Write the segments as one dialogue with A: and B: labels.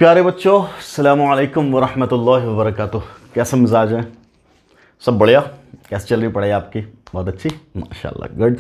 A: प्यारे बच्चों, अस्सलामु अलैकुम वरहमतुल्लाहि वबरकातुह। कैसा मिजाज है? सब बढ़िया? कैसे चल रही पढ़ाई आपकी? बहुत अच्छी, माशाल्लाह, गुड।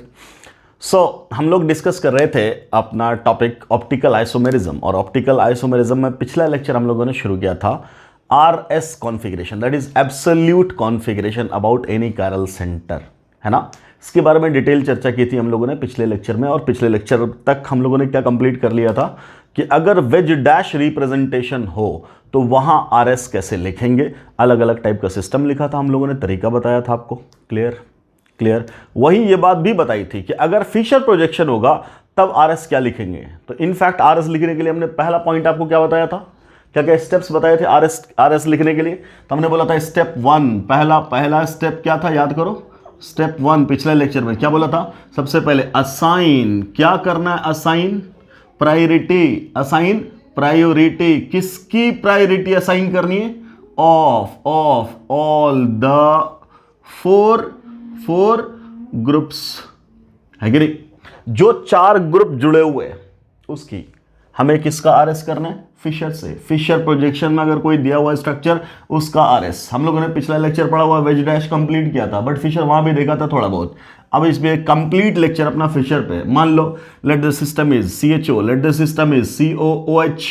A: हम लोग डिस्कस कर रहे थे अपना टॉपिक ऑप्टिकल आइसोमेरिज्म, और ऑप्टिकल आइसोमेरिज्म में पिछला लेक्चर हम लोगों ने शुरू किया था RS configuration, that is absolute configuration about any chiral centre, है ना। इसके बारे में डिटेल चर्चा की थी हम लोगों ने पिछले लेक्चर में, और पिछले लेक्चर तक हम लोगों ने क्या कंप्लीट कर लिया था कि अगर वेज डैश रिप्रेजेंटेशन हो तो वहां आरएस कैसे लिखेंगे। अलग अलग टाइप का सिस्टम लिखा था हम लोगों ने, तरीका बताया था आपको। क्लियर। वही ये बात भी बताई थी कि अगर फिशर प्रोजेक्शन होगा तब आरएस क्या लिखेंगे। तो इनफैक्ट आरएस लिखने के लिए हमने पहला पॉइंट आपको क्या बताया था, क्या क्या स्टेप्स बताए थे आरएस लिखने के लिए। तो हमने बोला था स्टेप 1, पहला स्टेप क्या था, याद करो। स्टेप 1 पिछले लेक्चर में क्या बोला था? सबसे पहले असाइन, क्या करना है? Assign priority, assign priority. किसकी प्रायोरिटी असाइन करनी है? Of all the four groups, है कि नहीं। जो 4 ग्रुप जुड़े हुए उसकी हमें किसका आरएस करना है? फिशर से। फिशर प्रोजेक्शन में अगर कोई दिया हुआ स्ट्रक्चर, उसका आरएस। हम लोगों ने पिछला लेक्चर पढ़ा हुआ वेज डैश कंप्लीट किया था, बट फिशर वहां भी देखा था थोड़ा बहुत। अब इसमें कंप्लीट लेक्चर अपना फिशर पे। मान लो let the system is CHO, let the system is COOH,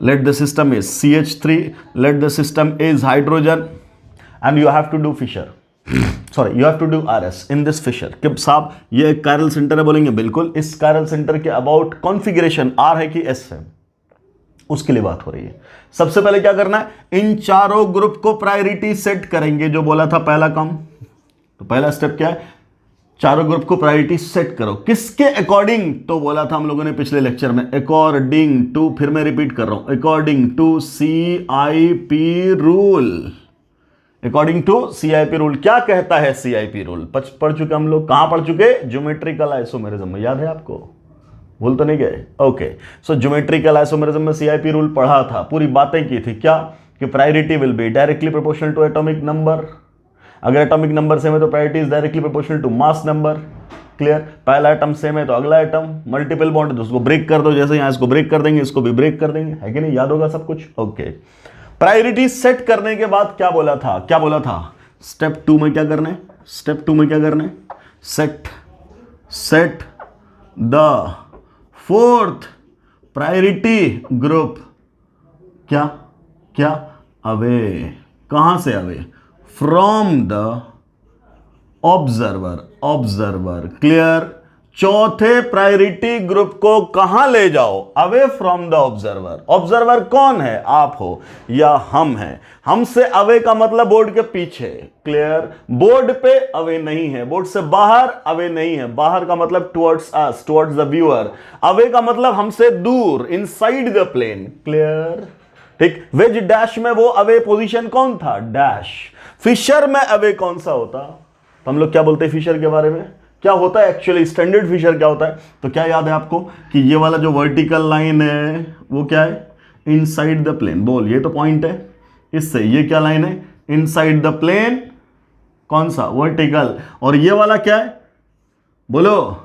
A: let the system is CH3, let the system is hydrogen, and you have to do Fischer, sorry you have to do RS in this Fischer. कि साहब ये एक chiral centre है, बोलेंगे बिल्कुल। इस chiral centre के about configuration are है कि एस है, उसके लिए बात हो रही है। सबसे पहले क्या करना है? इन चारों ग्रुप को प्रायोरिटी सेट करेंगे, जो बोला था पहला काम। तो पहला स्टेप क्या है? चारों ग्रुप को प्रायोरिटी सेट करो। किसके अकॉर्डिंग? तो बोला था हम लोगों ने पिछले लेक्चर में, अकॉर्डिंग टू, फिर मैं रिपीट कर रहा हूं, according to CIP rule. According to CIP rule. क्या कहता है CIP रूल? पढ़ चुके हम लोग। कहां पढ़ चुके? ज्योमेट्रिकल आइसोमेरिज्म में। याद है आपको? भूल तो नहीं गए? ओके। सो ज्योमेट्रिकल आइसोमेरिज्म में CIP रूल पढ़ा था, पूरी बातें की थी। क्या? कि priority will be directly proportional to atomic number. अगर एटॉमिक नंबर सेम है तो priority is directly proportional to mass number. Clear. पहला एटम सेम है तो अगला एटम, मल्टीपल बॉन्ड है तो उसको ब्रेक कर दो, जैसे यहां इसको ब्रेक कर देंगे, इसको भी ब्रेक कर देंगे, है कि नहीं? याद होगा सब कुछ। ओके। प्रायोरिटी सेट करने के बाद क्या बोला था? स्टेप 2 में क्या करना है? स्टेप 2 में क्या करना है? Set the fourth priority group. क्या अवे। कहां से away? From the observer. Clear. चौथे प्रायोरिटी ग्रुप को कहां ले जाओ? Away from the observer. Observer कौन है? आप हो या हम हैं। हमसे अवे का मतलब बोर्ड के पीछे। क्लियर। बोर्ड पे अवे नहीं है, बोर्ड से बाहर अवे नहीं है। बाहर का मतलब towards us, towards the viewer. Away का मतलब हमसे दूर, इनसाइड द प्लेन। क्लियर। ठीक। वेज डैश में वो अवे पोजीशन कौन था? डैश। फिशर में अवे कौन सा होता? तो हम लोग क्या बोलते हैं फिशर के बारे में? क्या होता है एक्चुअली? स्टैंडर्ड फिशर क्या होता है? तो क्या याद है आपको कि ये वाला जो वर्टिकल लाइन है वो क्या है? Inside the plane. बोल, ये तो पॉइंट है। इससे ये क्या लाइन है? Inside the plane. कौन सा? वर्टिकल। और ये वाला क्या है? बोलो,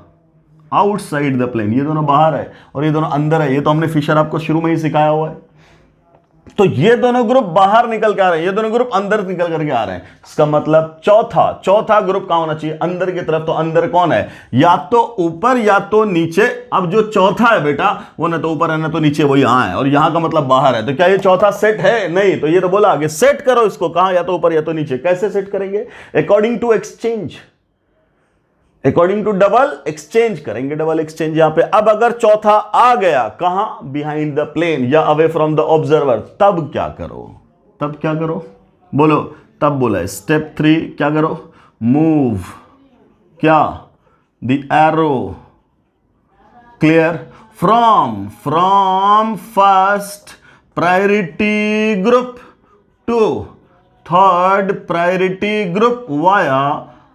A: आउटसाइड द प्लेन। ये दोनों बाहर है और ये दोनों अंदर है। ये तो हमने फिशर आपको शुरू में ही सिखाया हुआ है। तो ये दोनों ग्रुप बाहर निकल के आ रहे हैं, ये दोनों ग्रुप अंदर निकल करके आ रहे हैं। इसका मतलब चौथा ग्रुप कहां होना चाहिए? अंदर की तरफ। तो अंदर कौन है? या तो ऊपर या तो नीचे। अब जो चौथा है बेटा, वो ना तो ऊपर है ना तो नीचे, वो यहां है, और यहां का मतलब बाहर है। तो क्या ये चौथा सेट है? नहीं। तो ये तो बोला आगे सेट करो इसको, कहां? या तो ऊपर या तो नीचे। कैसे सेट करेंगे? According to exchange, according to double exchange करेंगे। डबल एक्सचेंज यहां पे। अब अगर चौथा आ गया कहां? बिहाइंड द प्लेन या अवे फ्रॉम द ऑब्जर्वर, तब क्या करो? बोलो। तब बोला स्टेप 3 क्या करो? मूव क्या? The arrow. Clear. From first priority group to third priority group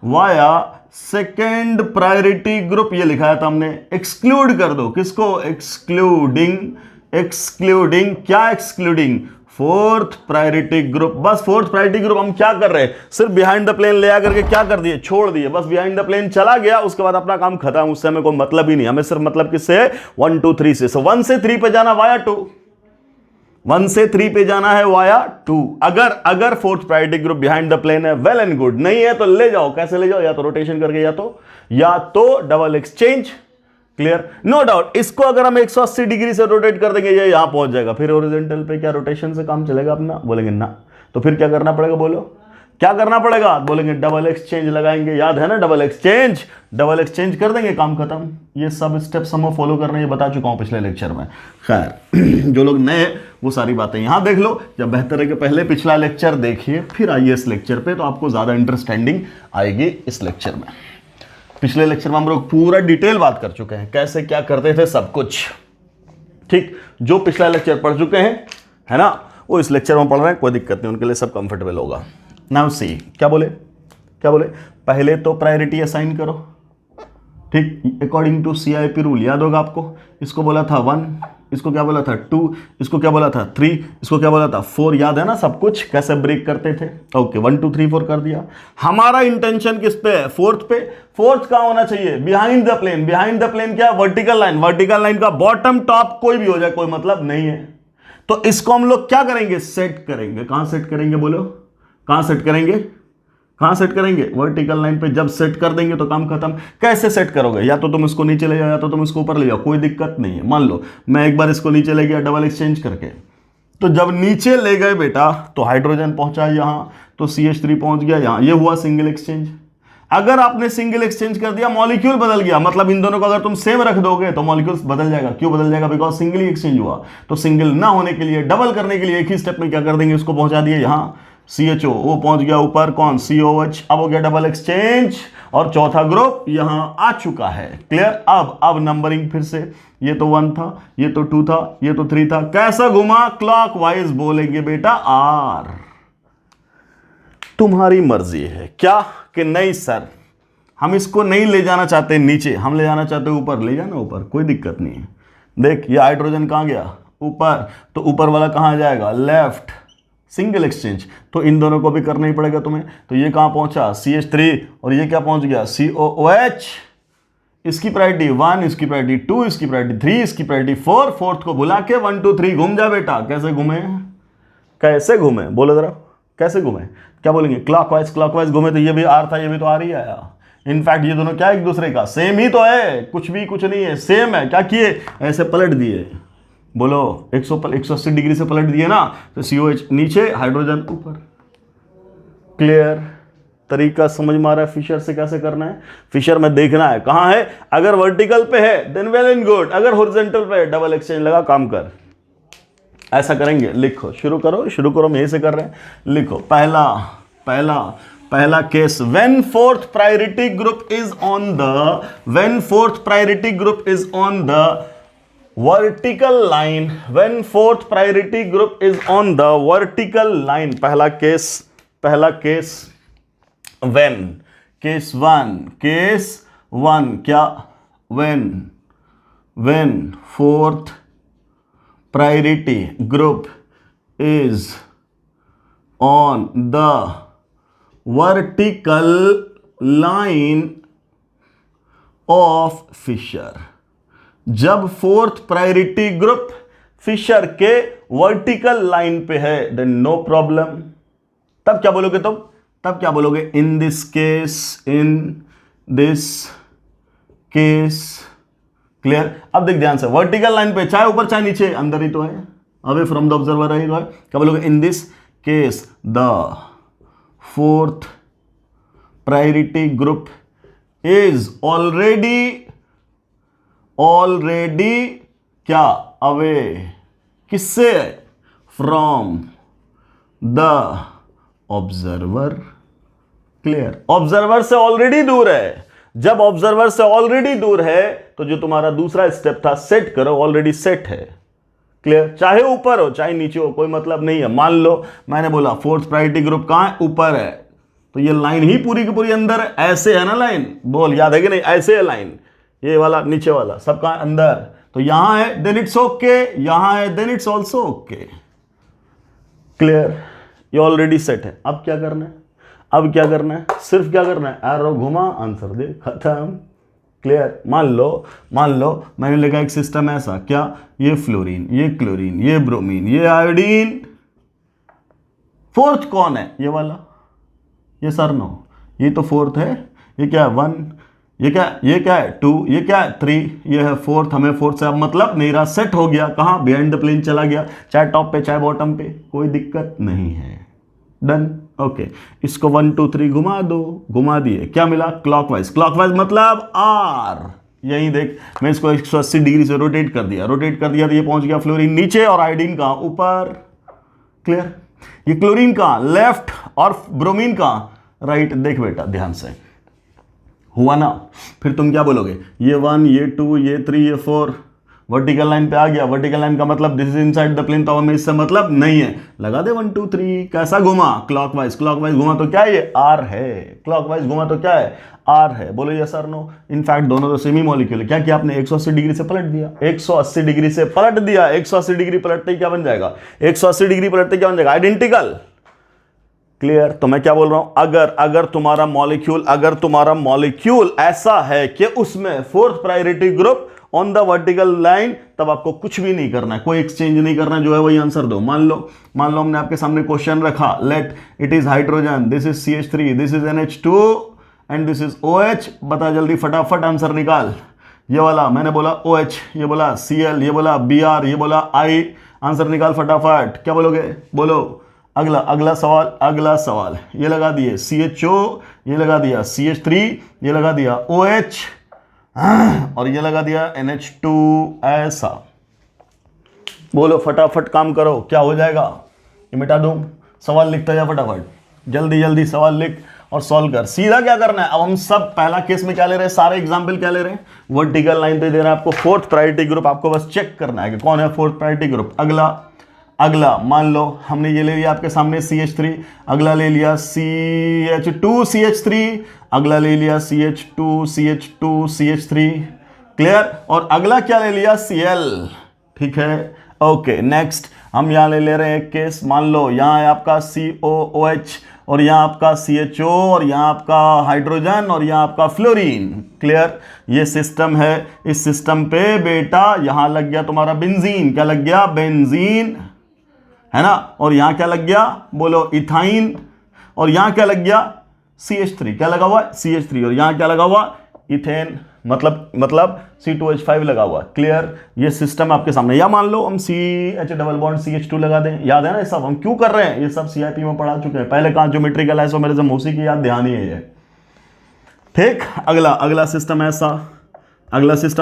A: via second priority group. ये लिखा था हमने। एक्सक्लूड कर दो। किसको? एक्सक्लूडिंग क्या? Excluding fourth priority group. बस फोर्थ प्रायोरिटी ग्रुप हम क्या कर रहे हैं? सिर्फ बिहाइंड द प्लेन ले आकर के क्या कर दिए? छोड़ दिए। बस बिहाइंड द प्लेन चला गया, उसके बाद अपना काम खत्म। उससे हमें कोई मतलब ही नहीं। हमें सिर्फ मतलब किससे है? 1 2 3 से। 1 से 3 पे जाना वाया 2। 1 से 3 पे जाना है वाया 2। अगर fourth priority group behind the plane है, वेल एंड गुड, नहीं है तो ले जाओ। कैसे ले जाओ? या तो रोटेशन करके, या तो double exchange. Clear? No doubt, इसको अगर हम 180 डिग्री से रोटेट कर देंगे, ये यहां पहुंच जाएगा, फिर ओरिजेंटल पे क्या रोटेशन से काम चलेगा अपना? बोलेंगे ना। तो फिर क्या करना पड़ेगा? बोलो क्या करना पड़ेगा? बोलेंगे डबल एक्सचेंज लगाएंगे। याद है ना डबल एक्सचेंज? डबल एक्सचेंज कर देंगे, काम खत्म। ये सब स्टेप्स हम फॉलो करने, ये बता चुका हूं पिछले लेक्चर में। खैर जो लोग नए हैं वो सारी बातें यहां देख लो। जब बेहतर है कि पहले पिछला लेक्चर देखिए, फिर आइए इस लेक्चर पे, तो आपको ज्यादा अंडरस्टैंडिंग आएगी इस लेक्चर में। पिछले लेक्चर में हम लोग पूरा डिटेल बात कर चुके हैं, कैसे क्या करते थे सब कुछ। ठीक, जो पिछला लेक्चर पढ़ चुके हैं, है ना, वो इस लेक्चर में पढ़ रहे हैं, कोई दिक्कत नहीं, उनके लिए सब कंफर्टेबल होगा। नाउ सी, क्या बोले? पहले तो प्रायोरिटी असाइन करो। ठीक, अकॉर्डिंग टू CIP रूल, याद होगा आपको। इसको बोला था 1, इसको क्या बोला था 2, इसको क्या बोला था 3, इसको क्या बोला था 4। याद है ना सब कुछ, कैसे ब्रेक करते थे? ओके, 1 2 3 4 कर दिया। हमारा इंटेंशन किस पे है? फोर्थ पे। फोर्थ कहां होना चाहिए? Behind the plane. Behind the plane क्या? Vertical line. वर्टिकल लाइन का बॉटम टॉप कोई भी हो जाए, कोई मतलब नहीं है। तो इसको हम लोग क्या करेंगे? सेट करेंगे। कहां सेट करेंगे? बोलो कहां सेट करेंगे? कहां सेट करेंगे? वर्टिकल लाइन पे। जब सेट कर देंगे तो काम खत्म। कैसे सेट करोगे? या तो तुम इसको नीचे ले जाओ, या तो तुम इसको ऊपर ले जाओ, कोई दिक्कत नहीं है। मान लो मैं एक बार इसको नीचे ले गया डबल एक्सचेंज करके, तो जब नीचे ले गए बेटा, तो हाइड्रोजन पहुंचा यहां, तो CH3 पहुंच गया यहां, ये हुआ सिंगल एक्सचेंज। अगर आपने सिंगल एक्सचेंज कर दिया, मॉलिक्यूल बदल गया, मतलब इन दोनों को अगर तुम सेम रख दोगे तो मॉलिक्यूल्स बदल जाएगा। क्यों बदल जाएगा? बिकॉज सिंगल ही एक्सचेंज हुआ। तो सिंगल ना होने के लिए, डबल करने के लिए एक ही स्टेप में क्या कर देंगे? उसको पहुंचा दिए यहां CHO, वो पहुंच गया ऊपर, कौन? COH। अब हो गया डबल एक्सचेंज, और चौथा ग्रुप यहां आ चुका है। क्लियर? अब नंबरिंग फिर से, ये तो 1 था, ये तो 2 था, ये तो 3 था। कैसा घुमा? क्लॉकवाइज बोलेंगे बेटा R। तुम्हारी मर्जी है क्या कि नहीं सर हम इसको नहीं ले जाना चाहते नीचे, हम ले जाना चाहते ऊपर। ले जाना ऊपर, कोई दिक्कत नहीं है। देख, ये हाइड्रोजन कहां गया? ऊपर। तो ऊपर वाला कहां जाएगा? लेफ्ट। सिंगल एक्सचेंज, तो इन दोनों को भी करना ही पड़ेगा तुम्हें। तो ये कहां पहुंचा? CH3, और ये क्या पहुंच गया? COOH। इसकी प्रायोरिटी 1, इसकी प्रायोरिटी 2, इसकी प्रायोरिटी 3, इसकी प्रायोरिटी 4। फोर्थ को बुला के 1 2 3 घूम जा बेटा। कैसे घूमे? कैसे घूमे? बोलो जरा, कैसे घूमे? क्या बोलेंगे? क्लॉकवाइज। क्लॉकवाइज घूमे, तो ये भी R था, ये भी तो R ही आया। इनफैक्ट ये दोनों क्या एक दूसरे का सेम ही तो है, कुछ नहीं है, सेम है। क्या किए? ऐसे पलट दिए। बोलो 180 डिग्री से पलट दिए ना, तो COH नीचे, हाइड्रोजन ऊपर। क्लियर? तरीका समझ में आ रहा है फिशर से कैसे करना है? फिशर में देखना है कहां है। अगर वर्टिकल पे है देन वेल एंड गुड, अगर हॉरिजॉन्टल पे है डबल एक्सचेंज लगा, काम कर। ऐसा करेंगे। लिखो, शुरू करो, हम यहीं से कर रहे हैं। लिखो पहला case, when fourth priority group is on the vertical line, when fourth priority group is on the vertical line, पहला केस when, केस वन क्या? when fourth priority group is on the vertical line of Fisher। जब fourth priority group Fisher के vertical line पे है, then no problem. तब क्या बोलोगे तुम? तब क्या बोलोगे? In this case. क्लियर? अब देख ध्यान से, वर्टिकल लाइन पे, चाहे ऊपर चाहे नीचे, अंदर ही तो है, अवे फ्रॉम द ऑब्जर्वर है। क्या बोलोगे? In this case the fourth priority group is already क्या? अवे। किससे? From the observer. Clear? Observer से ऑलरेडी दूर है। जब ऑब्जर्वर से ऑलरेडी दूर है, तो जो तुम्हारा दूसरा स्टेप था सेट करो, ऑलरेडी सेट है। क्लियर? चाहे ऊपर हो चाहे नीचे हो, कोई मतलब नहीं है। मान लो मैंने बोला फोर्थ प्रायोरिटी ग्रुप कहां है? ऊपर है, तो ये लाइन ही पूरी की पूरी अंदर है। ऐसे है ना लाइन? बोल, याद है कि नहीं? ऐसे है लाइन, ये वाला नीचे वाला सब कहां? अंदर। तो यहां है देन इट्स ओके, यहां है then it's also okay. Clear? ये ऑलरेडी सेट है। अब क्या करना है? सिर्फ क्या करना है? एरो घुमा, आंसर दे, खत्म। क्लियर। मान लो मैंने लिखा एक सिस्टम ऐसा, क्या, ये फ्लोरीन, ये क्लोरीन, ये ब्रोमीन, ये आयोडीन, फोर्थ कौन है, ये वाला, ये सर नो, ये तो फोर्थ है, ये क्या है 1, ये क्या है 2, ये क्या है 3, ये है फोर्थ। हमें फोर्थ से अब मतलब मेरा सेट हो गया, कहाँ, बिहाइंड द प्लेन चला गया, चाहे टॉप पे चाहे बॉटम पे, कोई दिक्कत नहीं है। Done, okay. इसको 1 2 3 घुमा दो, घुमा दिए, क्या मिला, क्लॉकवाइज। क्लॉकवाइज मतलब आर, यही देख, मैं इसको 180 डिग्री से रोटेट कर दिया तो ये पहुंच गया फ्लोरीन नीचे और आयोडीन कहाँ, ऊपर। क्लियर। ये क्लोरीन कहाँ, लेफ्ट, और ब्रोमीन कहाँ, राइट। देख बेटा ध्यान से, हुआ ना। फिर तुम क्या बोलोगे, ये 1, ये 2, ये 3, ये 4 वर्टिकल लाइन पे आ गया। वर्टिकल लाइन का मतलब this is inside the plane, तो हमें इससे मतलब नहीं है। लगा दे 1 2 3। कैसा घुमा, क्लॉकवाइज। क्लॉकवाइज घुमा तो क्या है, ये आर है। क्लॉकवाइज घुमा तो क्या है, आर है। बोलो यस और नो। इनफैक्ट दोनों तो सेमी मॉलिक्यूल है। क्या किया आपने, 180 डिग्री से पलट दिया, 180 डिग्री से पलट दिया। 180 डिग्री पलटते ही क्या बन जाएगा, 180 डिग्री पलटते क्या बन जाएगा, आइडेंटिकल। क्लियर। तो मैं क्या बोल रहा हूं, अगर तुम्हारा मॉलिक्यूल ऐसा है कि उसमें fourth priority group on the vertical line, तब आपको कुछ भी नहीं करना है, कोई एक्सचेंज नहीं करना, जो है वही आंसर दो। मान लो हमने आपके सामने क्वेश्चन रखा, let it is hydrogen, this is CH3, this is NH2 and this is OH। बता जल्दी फटाफट आंसर निकाल। ये वाला मैंने बोला OH, ये बोला Cl, ये बोला Br, ये बोला I। आंसर निकाल फटाफट। क्या बोलोगे, बोलो। अगला सवाल ये लगा दिए CHO, ये लगा दिया CH3, ये लगा दिया OH और ये लगा दिया NH2। ऐसा बोलो, फटाफट काम करो, क्या हो जाएगा, ये मिटा दूं। सवाल लिखता जा फटाफट, जल्दी सवाल लिख और सॉल्व कर। सीधा क्या करना है, अब हम सब पहला केस में क्या ले रहे हैं, सारे एग्जाम्पल क्या ले रहे हैं, वर्टिकल लाइन पे दे रहा है आपको फोर्थ प्रायोरिटी ग्रुप। आपको बस चेक करना है कि कौन है फोर्थ प्रायोरिटी ग्रुप। अगला मान लो हमने ये ले लिया आपके सामने CH3, अगला ले लिया CH2 CH3, अगला ले लिया CH2 CH2 CH3। क्लियर। और अगला क्या ले लिया, Cl। ठीक है, ओके। नेक्स्ट हम यहाँ ले रहे हैं एक केस, मान लो यहाँ है आपका COOH और यहाँ आपका CHO और यहाँ आपका हाइड्रोजन और यहाँ आपका फ्लोरीन। क्लियर। ये सिस्टम है, इस सिस्टम पे बेटा यहाँ लग गया तुम्हारा बेंजीन। क्या लग गया, बेंजीन, है ना। और यहां क्या लग गया, बोलो, इथाइन। और यहां क्या लग गया, CH3। क्या लगा हुआ है, CH3। और यहां क्या लगा हुआ, इथेन, मतलब C2H5 लगा हुआ। क्लियर। ये सिस्टम आपके सामने। या मान लो हम CH⋯CH2 लगा दें। याद है ना ये सब हम क्यों कर रहे हैं, ये सब CIP में पढ़ा चुके हैं। पहले कहां ज्योमेट्रिकल आइसोमेरिज्म, उसी की याद, ध्यान ही है। ठीक। अगला सिस्टम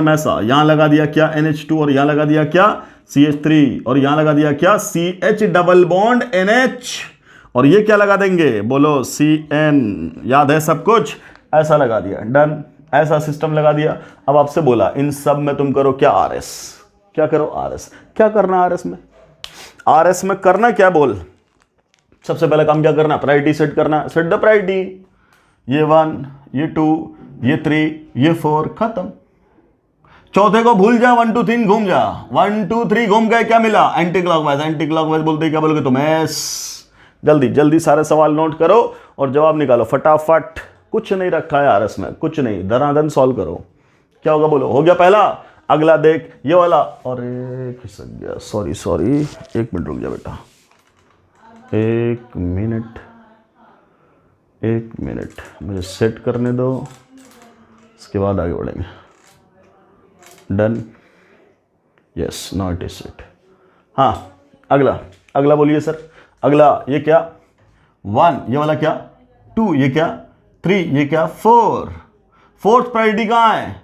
A: ऐसा, यहां लगा दिया क्या, NH2 और यहां लगा दिया क्या, CH3 और यहां लगा दिया क्या, CH⋯NH। और ये क्या लगा देंगे, बोलो, CN। याद है सब कुछ, ऐसा लगा दिया। डन। ऐसा सिस्टम लगा दिया। अब आपसे बोला इन सब में तुम करो क्या, RS। क्या करो, RS। क्या करना RS में, RS में करना क्या, बोल। सबसे पहला काम क्या करना, प्रायोरिटी सेट करना। Set the priority. ये 1, ये 2, ये 3, ये 4, खत्म। चौथे को भूल जा, 1 2 3 घूम जा। 1 2 3 घूम गए, क्या मिला, एंटी क्लॉकवाइज बोलते क्या बोलोगे तुम, एस। जल्दी सारे सवाल नोट करो और जवाब निकालो फटाफट। कुछ नहीं रखा है RS में, कुछ नहीं, धनाधन सॉल्व करो। क्या होगा, बोलो। हो गया पहला। अगला देख, ये वाला, अरे खिसक गया, सॉरी, 1 मिनट रुक जा बेटा, 1 मिनट मुझे सेट करने दो, इसके बाद आगे बढ़ेंगे। Done, yes, now it is set. हाँ, अगला बोलिए सर। अगला ये क्या, 1, ये वाला क्या, 2, ये क्या, 3, ये क्या, 4। फोर्थ प्रायोरिटी कहाँ है,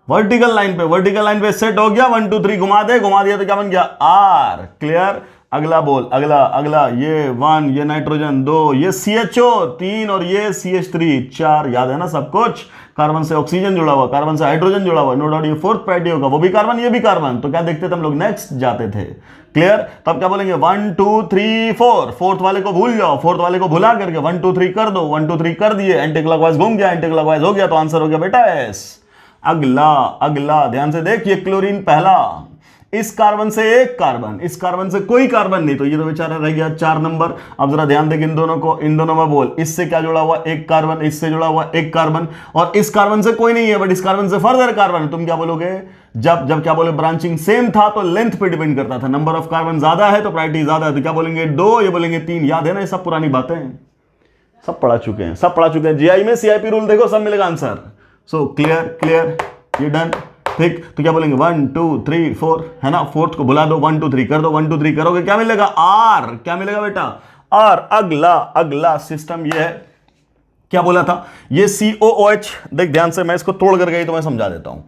A: वर्टिकल लाइन पे सेट हो गया। 1 2 3 घुमा दिया तो क्या बन गया, R। क्लियर। अगला बोल, अगला ये 1, ये नाइट्रोजन 2, ये CHO 3 और ये CH3 4। याद है ना सब कुछ। कार्बन से ऑक्सीजन जुड़ा हुआ, कार्बन से हाइड्रोजन जुड़ा हुआ, नो डाउट ये फोर्थ प्रायोरिटी होगा। वो भी कार्बन, ये भी कार्बन। तो क्या देखते थे हम लोग, नेक्स्ट जाते थे। क्लियर। तब क्या बोलेंगे, 1 2 3 4। फोर्थ वाले को भूल जाओ, फोर्थ वाले को भुला करके 1 2 3 कर दो। 1 2 3 कर दिए, एंटी क्लॉकवाइज घूम गया, एंटी क्लॉकवाइज हो गया, तो आंसर हो गया बेटा S। अगला ध्यान से देख, ये क्लोरीन पहला, इस कार्बन से एक कार्बन, इस कार्बन से कोई कार्बन नहीं, तो ये तो बेचारा रह गया 4 नंबर। अब जरा ध्यान दें इन दोनों को, इन दोनों में बोल, इससे क्या जुड़ा हुआ, एक कार्बन, इससे जुड़ा हुआ एक कार्बन, और इस कार्बन से कोई नहीं है, बट इस कार्बन से फर्दर कार्बन है। तुम क्या बोलोगे, जब क्या बोले, ब्रांचिंग सेम था तो लेंथ पे डिपेंड करता था, नंबर ऑफ कार्बन ज्यादा है तो प्रायोरिटी ज्यादा है, तो क्या बोलेंगे 2, ये बोलेंगे 3। याद है ना, ये सब पुरानी बातें हैं, सब पढ़ा चुके हैं, सब पढ़ा चुके हैं। जीआई में सीआईपी रूल देखो, सब मिलेगा आंसर। सो क्लियर, क्लियर, ये डन, ठीक। तो क्या बोलेंगे 1 2 3 4, है ना, फोर्थ को बुला दो, 1 2 3 कर दो, 1 2 3 करोगे, क्या मिलेगा, आर। क्या मिलेगा बेटा, आर। अगला सिस्टम ये है, क्या बोला था, ये COOH, देख ध्यान से, मैं इसको तोड़ कर गई तो मैं समझा देता हूं,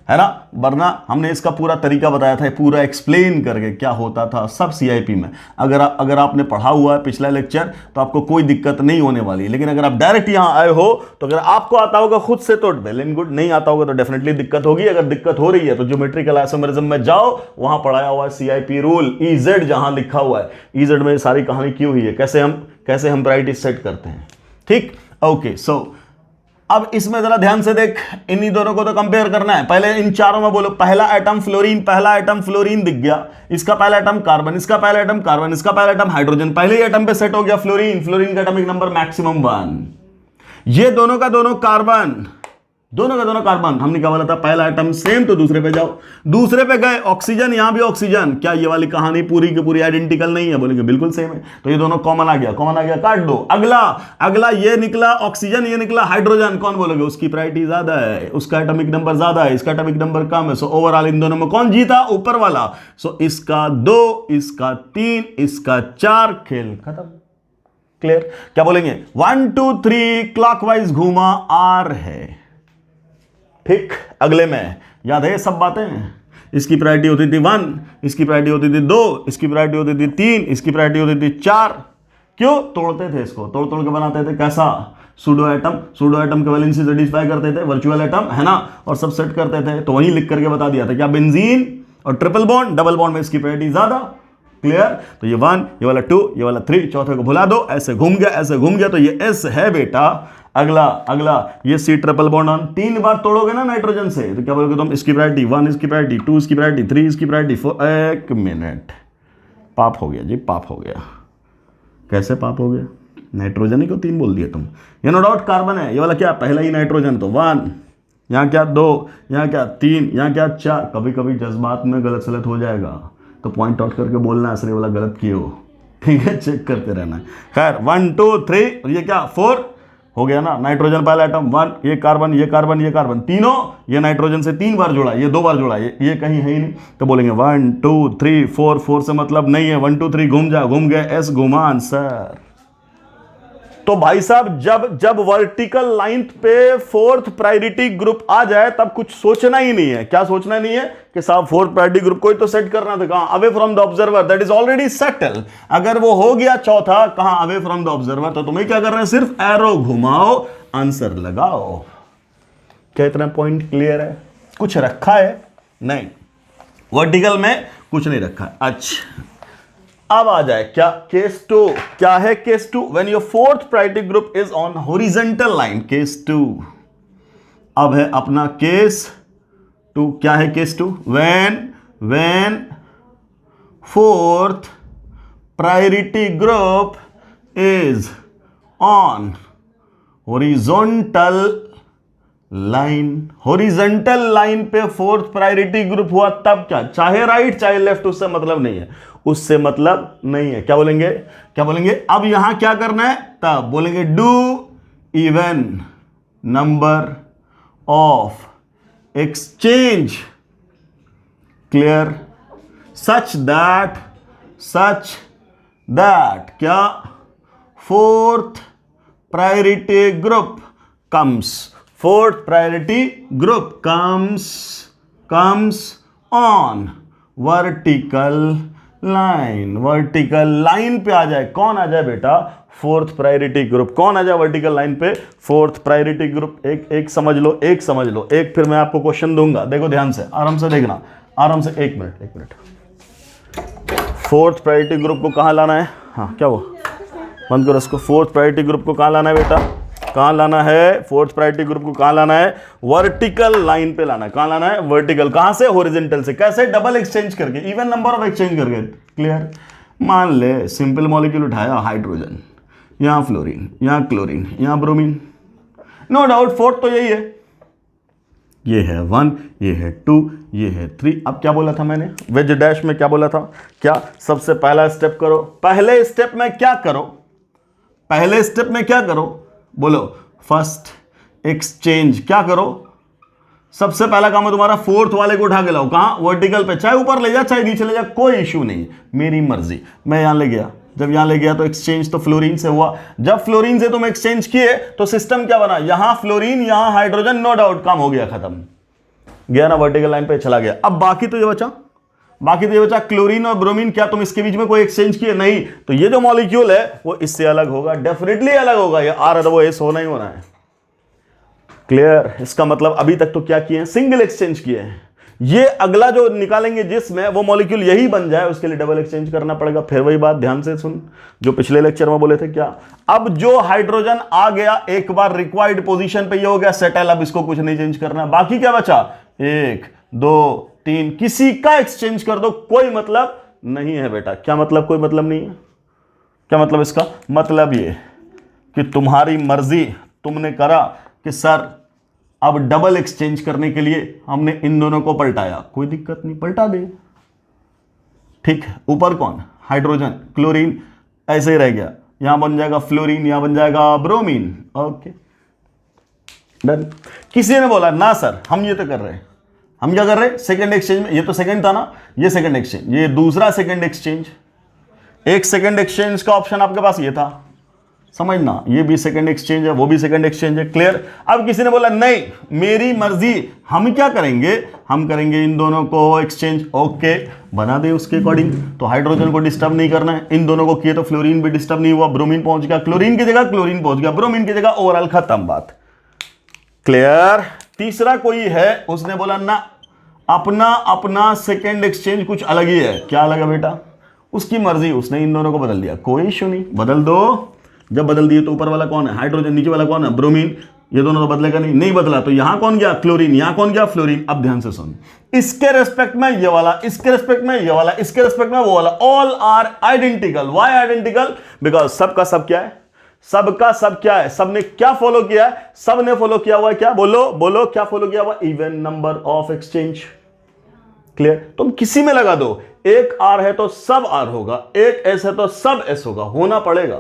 A: है ना, वरना हमने इसका पूरा तरीका बताया था, पूरा एक्सप्लेन करके क्या होता था सब सीआईपी में। अगर आपने पढ़ा हुआ है पिछला लेक्चर तो आपको कोई दिक्कत नहीं होने वाली, लेकिन अगर आप डायरेक्ट यहां आए हो तो अगर आपको आता होगा खुद से तो वेल एंड गुड, नहीं आता होगा तो डेफिनेटली दिक्कत होगी। अगर दिक्कत हो रही है तो ज्योमेट्रिकल आइसोमेरिज्म में जाओ, वहां पढ़ाया हुआ है सीआईपी रूल, EZ जहां लिखा हुआ है, EZ में सारी कहानी की हुई है, कैसे हम प्रायोरिटी सेट करते हैं, ठीक। ओके, सो अब इसमें जरा ध्यान से देख, इन्हीं दोनों को तो कंपेयर करना है। पहले इन चारों में बोलो, पहला एटम फ्लोरीन दिख गया, इसका पहला एटम कार्बन, इसका पहला एटम कार्बन, इसका पहला एटम हाइड्रोजन, पहले ही एटम पे सेट हो गया फ्लोरीन का एटॉमिक नंबर मैक्सिमम 1। ये दोनों का दोनों कार्बन, हमने क्या बोला था, पहला एटम सेम तो दूसरे पे जाओ, दूसरे पे गए ऑक्सीजन, यहां भी ऑक्सीजन, क्या ये वाली कहानी पूरी की पूरी आइडेंटिकल नहीं है, बोलेंगे बिल्कुल सेम है, तो ये दोनों कॉमन आ गया, काट दो। अगला ये निकला ऑक्सीजन, ये निकला हाइड्रोजन, कौन बोलोगे, उसकी प्रायोरिटी ज्यादा है, उसका एटॉमिक नंबर ज्यादा है, इसका एटॉमिक नंबर कम है, सो ओवरऑल इन दोनों में कौन जीता, ऊपर वाला। सो इसका 2, इसका 3, इसका 4, खेल खत्म, क्लियर। क्या बोलेंगे 1 2 3 क्लॉकवाइज घूमा, आर है, ठीक। अगले में याद है ये सब बातें, इसकी प्रायोरिटी होती थी 1, इसकी प्रायोरिटी होती थी 2, इसकी प्रायोरिटी होती थी 3, इसकी प्रायोरिटी होती थी 4। क्यों तोड़ते थे इसको, तोड़ के बनाते थे, कैसा, सूडो एटम के वैलेंसी सेटिस्फाई करते थे, वर्चुअल एटम, है ना, और सब सेट करते थे, तो वहीं लिख करके बता दिया था, क्या बेंजीन और ट्रिपल बॉन्ड, डबल बॉन्ड में इसकी प्रायोरिटी ज्यादा, क्लियर। तो ये 1, ये वाला 2, ये वाला 3, चौथे को भुला दो, ऐसे घूम गया, तो ये S है बेटा। अगला ये C ट्रिपल बॉन्ड ऑन, 3 बार तोड़ोगे ना नाइट्रोजन से, तो क्या बोलोगे तुम, इसकी प्रायोरिटी 1, इसकी प्रायोरिटी 2, इसकी प्रायोरिटी 3, इसकी प्रायोरिटी 4। 1 मिनट, पाप हो गया जी, पाप हो गया। कैसे पाप हो गया, नाइट्रोजन ही को 3 बोल दिया तुम, ये नो डाउट कार्बन है, ये वाला क्या, पहला ही नाइट्रोजन, तो 1, यहाँ क्या 2, यहाँ क्या 3, यहाँ क्या 4। कभी कभी जज्बात में गलत सलत हो जाएगा तो पॉइंट आउट करके बोलना, असली वाला गलत किए हो, ठीक है, चेक करते रहना। खैर 1 2 3, ये क्या 4 हो गया ना, नाइट्रोजन पहला एटम 1, ये कार्बन, तीनों ये नाइट्रोजन से 3 बार जुड़ा, ये 2 बार जुड़ा, ये कहीं है ही नहीं, तो बोलेंगे 1 2 3 4, 4 से मतलब नहीं है, 1 2 3 घूम गए, S घुमा, आंसर। तो भाई साहब जब वर्टिकल लाइन पे 4th प्रायोरिटी ग्रुप आ जाए तब कुछ सोचना ही नहीं है, क्या सोचना नहीं है कि साहब 4th प्रायोरिटी ग्रुप को ही तो सेट करना था, कहां, away from the observer, that is already settle. अगर वो हो गया चौथा, कहां, अवे फ्रॉम द ऑब्जर्वर, तो तुम्हें क्या करना है, सिर्फ एरो घुमाओ, आंसर लगाओ। क्या इतना पॉइंट क्लियर है, कुछ रखा है नहीं, वर्टिकल में कुछ नहीं रखा है। अच्छा अब आ जाए क्या, केस 2, क्या है case 2, when your 4th priority group is on horizontal line, case 2। अब है अपना केस 2, क्या है case 2, when 4th priority group is on horizontal line पे 4th प्रायोरिटी ग्रुप हुआ, तब क्या, चाहे राइट चाहे लेफ्ट, उससे मतलब नहीं है, उससे मतलब नहीं है। क्या बोलेंगे अब यहां क्या करना है, तब बोलेंगे do even number of exchange, clear, such that क्या 4th priority group comes on vertical line पे आ जाए, कौन आ जाए बेटा, 4th प्रायोरिटी ग्रुप, कौन आ जाए वर्टिकल लाइन पे, 4th प्रायोरिटी ग्रुप। एक समझ लो, एक फिर मैं आपको क्वेश्चन दूंगा, देखो ध्यान से, आराम से देखना, एक मिनट। 4th प्रायोरिटी ग्रुप को कहां लाना है, हाँ क्या वो, बंद करो इसको, 4th प्रायोरिटी ग्रुप को कहां लाना है बेटा, कहाँ लाना है? फोर्थ प्रायोरिटी ग्रुप को कहाँ लाना है? वर्टिकल लाइन पे लाना है। कहाँ लाना है? वर्टिकल। कहाँ से? हॉरिजॉन्टल से। कैसे? डबल एक्सचेंज करके, इवन नंबर ऑफ एक्सचेंज करके। क्लियर? मान ले सिंपल मॉलिक्यूल उठाया, हाइड्रोजन, यहाँ फ्लोरीन, यहाँ क्लोरीन, यहाँ ब्रोमीन। नो डाउट फोर्थ तो यही है। ये है 1, ये है 2, ये है 3। अब क्या बोला था मैंने? वेज डैश में क्या बोला था? क्या सबसे पहला स्टेप करो? पहले स्टेप में क्या करो? पहले स्टेप में क्या करो? बोलो। First exchange. क्या करो? सबसे पहला काम है तुम्हारा फोर्थ वाले को उठा के लाओ। कहां? वर्टिकल पे। चाहे ऊपर ले जा चाहे नीचे ले जा, कोई इश्यू नहीं, मेरी मर्जी। मैं यहां ले गया, जब यहां ले गया तो एक्सचेंज तो फ्लोरीन से हुआ। जब फ्लोरीन से तुम एक्सचेंज किए तो सिस्टम क्या बना? यहां फ्लोरीन, यहां हाइड्रोजन। नो डाउट काम हो गया, खत्म। गया ना वर्टिकल लाइन पे, चला गया। अब बाकी तो ये बचा, क्लोरीन और ब्रोमीन। क्या तुम इसके बीच में कोई एक्सचेंज किए? नहीं। तो ये जो मॉलिक्यूल है वो इससे अलग होगा, डेफिनेटली अलग होगा। ये आर है तो वो एस होना ही होना है। क्लियर? इसका मतलब अभी तक तो क्या किए हैं? सिंगल एक्सचेंज किए हैं। ये अगला जो निकालेंगे जिसमें वो मॉलिक्यूल यही बन जाए, उसके लिए डबल एक्सचेंज करना पड़ेगा। फिर वही बात, ध्यान से सुन जो पिछले लेक्चर में बोले थे। क्या? अब जो हाइड्रोजन आ गया एक बार रिक्वायर्ड पोजीशन पे, ये हो गया सेटल। अब इसको कुछ नहीं चेंज करना। बाकी क्या बचा? 1, 2, 3, किसी का एक्सचेंज कर दो, कोई मतलब नहीं है बेटा। क्या मतलब? कोई मतलब नहीं है। क्या मतलब इसका? मतलब ये कि तुम्हारी मर्जी, तुमने करा कि सर अब डबल एक्सचेंज करने के लिए हमने इन दोनों को पलटाया, कोई दिक्कत नहीं, पलटा दे। ठीक है। ऊपर कौन? हाइड्रोजन, क्लोरीन, ऐसे ही रह गया। यहां बन जाएगा फ्लोरीन, यहां बन जाएगा ब्रोमीन। Okay done. किसी ने बोला ना सर हम ये तो कर रहे हैं। हम क्या कर रहे हैं? सेकंड एक्सचेंज में। ये तो सेकंड था ना, ये सेकंड एक्सचेंज, ये दूसरा सेकंड एक्सचेंज। एक सेकंड एक्सचेंज का ऑप्शन आपके पास ये था, समझना। ये भी सेकंड एक्सचेंज है, वो भी सेकंड एक्सचेंज है। क्लियर? अब किसी ने बोला नहीं मेरी मर्जी, हम क्या करेंगे? हम करेंगे इन दोनों को एक्सचेंज। ओके बना दे उसके अकॉर्डिंग। तो हाइड्रोजन को डिस्टर्ब नहीं करना है। इन दोनों को किए तो फ्लोरीन भी डिस्टर्ब नहीं हुआ, ब्रोमीन पहुंच गया क्लोरीन की जगह, क्लोरीन पहुंच गया ब्रोमीन की जगह, ओवरऑल खत्म बात। क्लियर? तीसरा कोई है, उसने बोला ना अपना अपना सेकंड एक्सचेंज कुछ अलग ही है। क्या अलग है बेटा? उसकी मर्जी, उसने इन दोनों को बदल दिया, कोई इश्यू नहीं, बदल दो। जब बदल दिए तो ऊपर वाला कौन है? हाइड्रोजन। नीचे वाला कौन है? ब्रोमीन। ये दोनों तो बदलेगा नहीं, नहीं बदला तो यहां कौन गया? क्लोरीन। यहां कौन गया? फ्लोरीन। अब ध्यान से सुन, इसके रेस्पेक्ट में ये वाला, इसके रेस्पेक्ट में ये वाला, इसके रेस्पेक्ट में वो वाला, all are identical. Why identical? Because सबका सब क्या है? सबका सब क्या है? सबने क्या फॉलो किया है? सबने फॉलो किया हुआ है क्या? बोलो बोलो, क्या फॉलो किया हुआ? Even number of exchange. Clear? तुम किसी में लगा दो, एक आर है तो सब आर होगा, एक एस है तो सब एस होगा, होना पड़ेगा।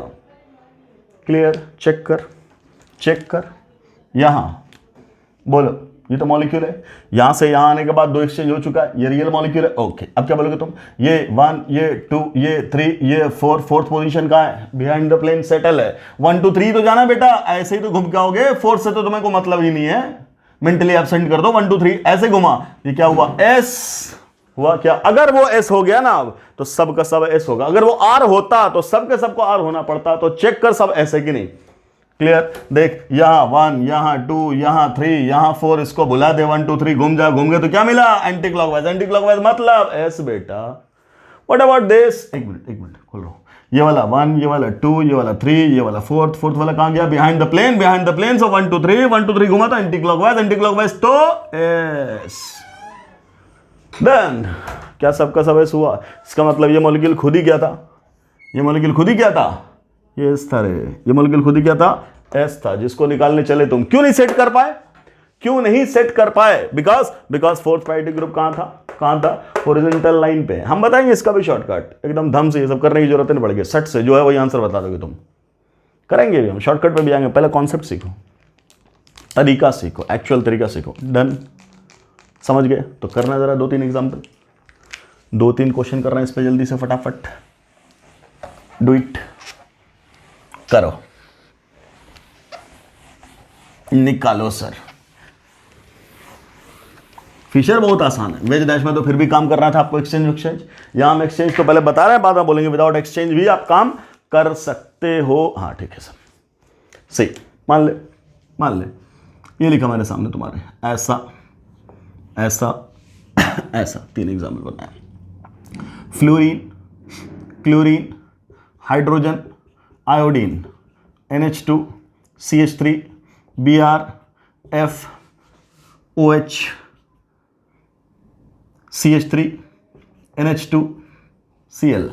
A: क्लियर? चेक कर, चेक कर। यहां बोलो ये तो मॉलिक्यूल है, यहां से यहां आने के बाद 2 एक्सचेंज हो चुका है, ये रियल मॉलिक्यूल है। ओके अब क्या बोलोगे तुम? ये 1, ये 2, ये 3, ये 4, फोर्थ पोजीशन कहां है? बिहाइंड द प्लेन सेटल है। 1, 2, 3 तो जाना बेटा, ऐसे ही तो घूम के आओगे। 4 से तो तुम्हें को मतलब ही नहीं है, मेंटली एब्सेंट कर दो। 1, 2, 3 ऐसे घुमा, ये क्या हुआ? एस हुआ। क्या? अगर वो एस हो गया ना अब तो सब का सब एस होगा। अगर वो आर होता तो सब के सब को आर होना पड़ता। तो चेक कर सब ऐसे कि नहीं। क्लियर? देख यहां 1, यहां 2, यहां 3, यहां 4, इसको बुला दे 1, 2, 3 घूम जा, घूम गए तो क्या मिला? Anti clockwise. एंटी क्लॉकवाइज मतलब एस बेटा। What about this? एक मिनट खोल रहा हूं। ये वाला 1, ये वाला 2, ये वाला 3, ये वाला 4, फोर्थ वाला कहां गया? Behind the plane, behind the plane. So 1, 2, 3, 1, 2, 3 घुमा तो एंटी क्लॉकवाइज, एंटी क्लॉकवाइज तो एस। डन। क्या सबका सब एस हुआ? इसका मतलब ये मॉलिक्यूल खुद ही क्या था? ये मॉलिक्यूल खुद ही क्या था? ये एस था रे। ये मॉलिक्यूल खुद ही क्या था? एस था, जिसको निकालने चले तुम। क्यों नहीं सेट कर पाए? क्यों नहीं सेट कर पाए? बिकॉज फोर्थ प्रायोरिटी ग्रुप कहां था? कहां था? हॉरिजॉन्टल लाइन पे। हम बताएंगे इसका भी शॉर्टकट, एकदम धम से। ये सब करने की जरूरत नहीं पड़ेगी, सट से जो है वही आंसर बता दोगे तुम। करेंगे भी हम, शॉर्टकट पे भी आएंगे। पहले कॉन्सेप्ट सीखो, तरीका सीखो, एक्चुअल तरीका सीखो। डन? समझ गए? तो करना जरा 2-3 एग्जाम्पल, 2-3 क्वेश्चन करना है इस पे जल्दी से, फटाफट डू इट। करो, निकालो सर। फिशर बहुत आसान है, वेज डैश में तो फिर भी काम करना था आपको। एक्सचेंज यहां हम एक्सचेंज तो पहले बता रहे हैं, बाद में बोलेंगे विदाउट एक्सचेंज भी आप काम कर सकते हो। हाँ ठीक है सर, सही। मान ले ये लिखा मेरे सामने तुम्हारे, ऐसा ऐसा ऐसा 3 एग्जाम्पल बनाए। Fluorine, chlorine, hydrogen, iodine, NH2, CH3 Br F OH CH3 NH2 Cl,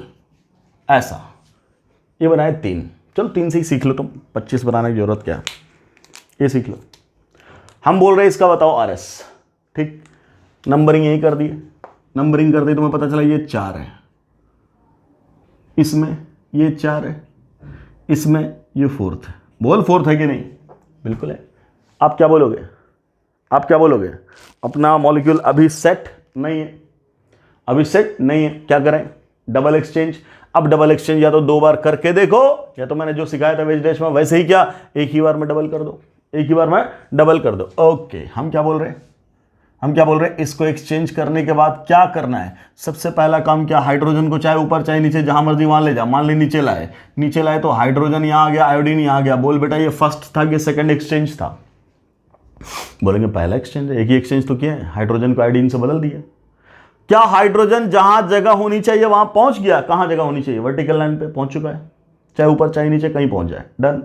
A: ऐसा ये बनाए 3। चलो 3 से ही सीख लो तुम, 25 बनाने की जरूरत क्या है, ये सीख लो। हम बोल रहे हैं इसका बताओ RS, ठीक। नंबरिंग यही कर दिए, नंबरिंग कर दी, तुम्हें पता चला ये 4 है, इसमें ये 4 है, इसमें ये 4th है। बोल 4th है कि नहीं? बिल्कुल है। आप क्या बोलोगे? आप क्या बोलोगे? अपना मॉलिक्यूल अभी सेट नहीं है, अभी सेट नहीं है, क्या करें? Double exchange. अब डबल एक्सचेंज या तो 2 बार करके देखो, या तो मैंने जो सिखाया था वेज डैश में वैसे ही क्या, एक ही बार में डबल कर दो, एक ही बार में डबल कर दो। ओके, हम क्या बोल रहे हैं? हम क्या बोल रहे हैं? इसको एक्सचेंज करने के बाद क्या करना है? सबसे पहला काम क्या, हाइड्रोजन को चाहे ऊपर चाहे नीचे जहां मर्जी वहां ले जा। मान ली नीचे लाए, नीचे लाए तो हाइड्रोजन यहां आ गया, आयोडीन यहां आ गया। बोल बेटा ये फर्स्ट था कि सेकंड एक्सचेंज था? बोलेंगे पहला एक्सचेंज है, एक ही एक्सचेंज तो किया है, हाइड्रोजन को आयोडीन से बदल दिया। क्या हाइड्रोजन जहां जगह होनी चाहिए वहां पहुंच गया? कहां जगह होनी चाहिए? वर्टिकल लाइन पे पहुंच चुका है, चाहे ऊपर चाहे नीचे कहीं पहुंच जाए, डन।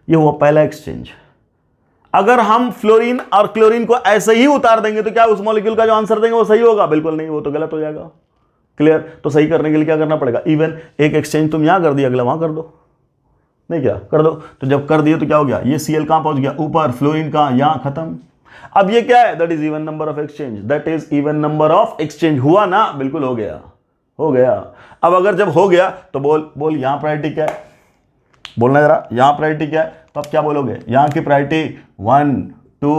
A: ये हुआ पहला एक्सचेंज। अगर हम फ्लोरीन और क्लोरीन को ऐसे ही उतार देंगे तो क्या उस मॉलिक्यूल का जो आंसर देंगे वो सही होगा? बिल्कुल नहीं, वो तो गलत हो जाएगा। क्लियर? तो सही करने के लिए क्या करना पड़ेगा? इवन एक एक्सचेंज तुम यहां कर दिया, अगला वहां कर दो, नहीं क्या कर दो। तो जब कर दिए तो क्या हो गया, ये Cl कहां पहुंच गया? ऊपर। फ्लोरीन कहां? यहां, खत्म। अब ये क्या है? That is even number of exchange, that is even number of exchange. हुआ ना? बिल्कुल हो गया, हो गया। अब अगर जब हो गया तो बोल यहां प्रायोरिटी क्या है? बोलना जरा, यहां प्रायोरिटी क्या है? तो अब क्या बोलोगे? यहां की प्रायोरिटी 1 2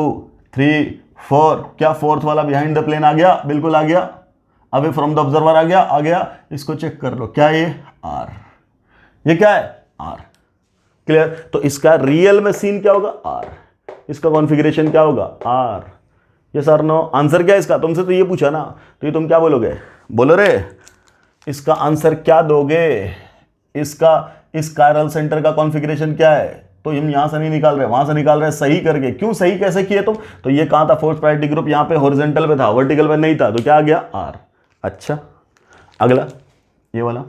A: 3 4। क्या 4th वाला बिहाइंड द प्लेन आ गया? बिल्कुल आ गया। अवे फ्रॉम द ऑब्जर्वर आ गया, आ गया। इसको चेक कर लो, क्या ये R, ये क्या है? R। क्लियर? तो इसका रियल में सीन क्या होगा? R। इसका कॉन्फ़िगरेशन क्या होगा? R। ये सर नो आंसर क्या है इसका? तुमसे तो ये पूछा ना, तो ये तुम क्या बोलोगे? बोलो रे, इसका आंसर क्या दोगे? इसका इस कायरल सेंटर का कॉन्फ़िगरेशन क्या है? तो हम यहां से नहीं निकाल रहे, वहां से निकाल रहे हैं, सही करके। क्यों सही कैसे किए तुम? तो ये कहां था? 4th प्रायोरिटी ग्रुप यहां पे हॉरिजॉन्टल पे था, वर्टिकल पे नहीं था, तो क्या आ गया? R। अच्छा, अगला ये वाला,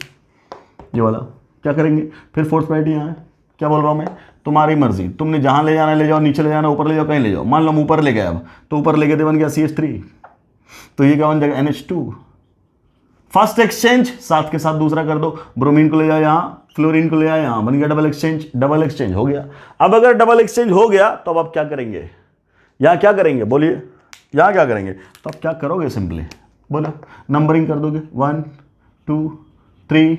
A: ये वाला क्या करेंगे? फिर 4th प्रायोरिटी यहां है। क्या बोल रहा हूं मैं? तुम्हारी मर्जी, तुमने जहां ले जाना ले जाओ, नीचे ले जाना, ऊपर ले जाओ, कहीं ले जाओ। मान लो हम ऊपर ले गए, अब तो ऊपर ले गए थे, बन गया CH3, तो ये क्या बन जाएगा? NH2। फर्स्ट एक्सचेंज, साथ के साथ दूसरा कर दो, ब्रोमीन को ले जाओ यहां, फ्लोरीन को ले जाओ यहां, बन गया डबल एक्सचेंज। डबल एक्सचेंज हो गया। अब अगर डबल एक्सचेंज हो गया तो अब आप क्या करेंगे? यहां क्या करेंगे? बोलिए, यहां क्या करेंगे? तो आप क्या करोगे? सिंपली बोलो, नंबरिंग कर दोगे, 1 2 3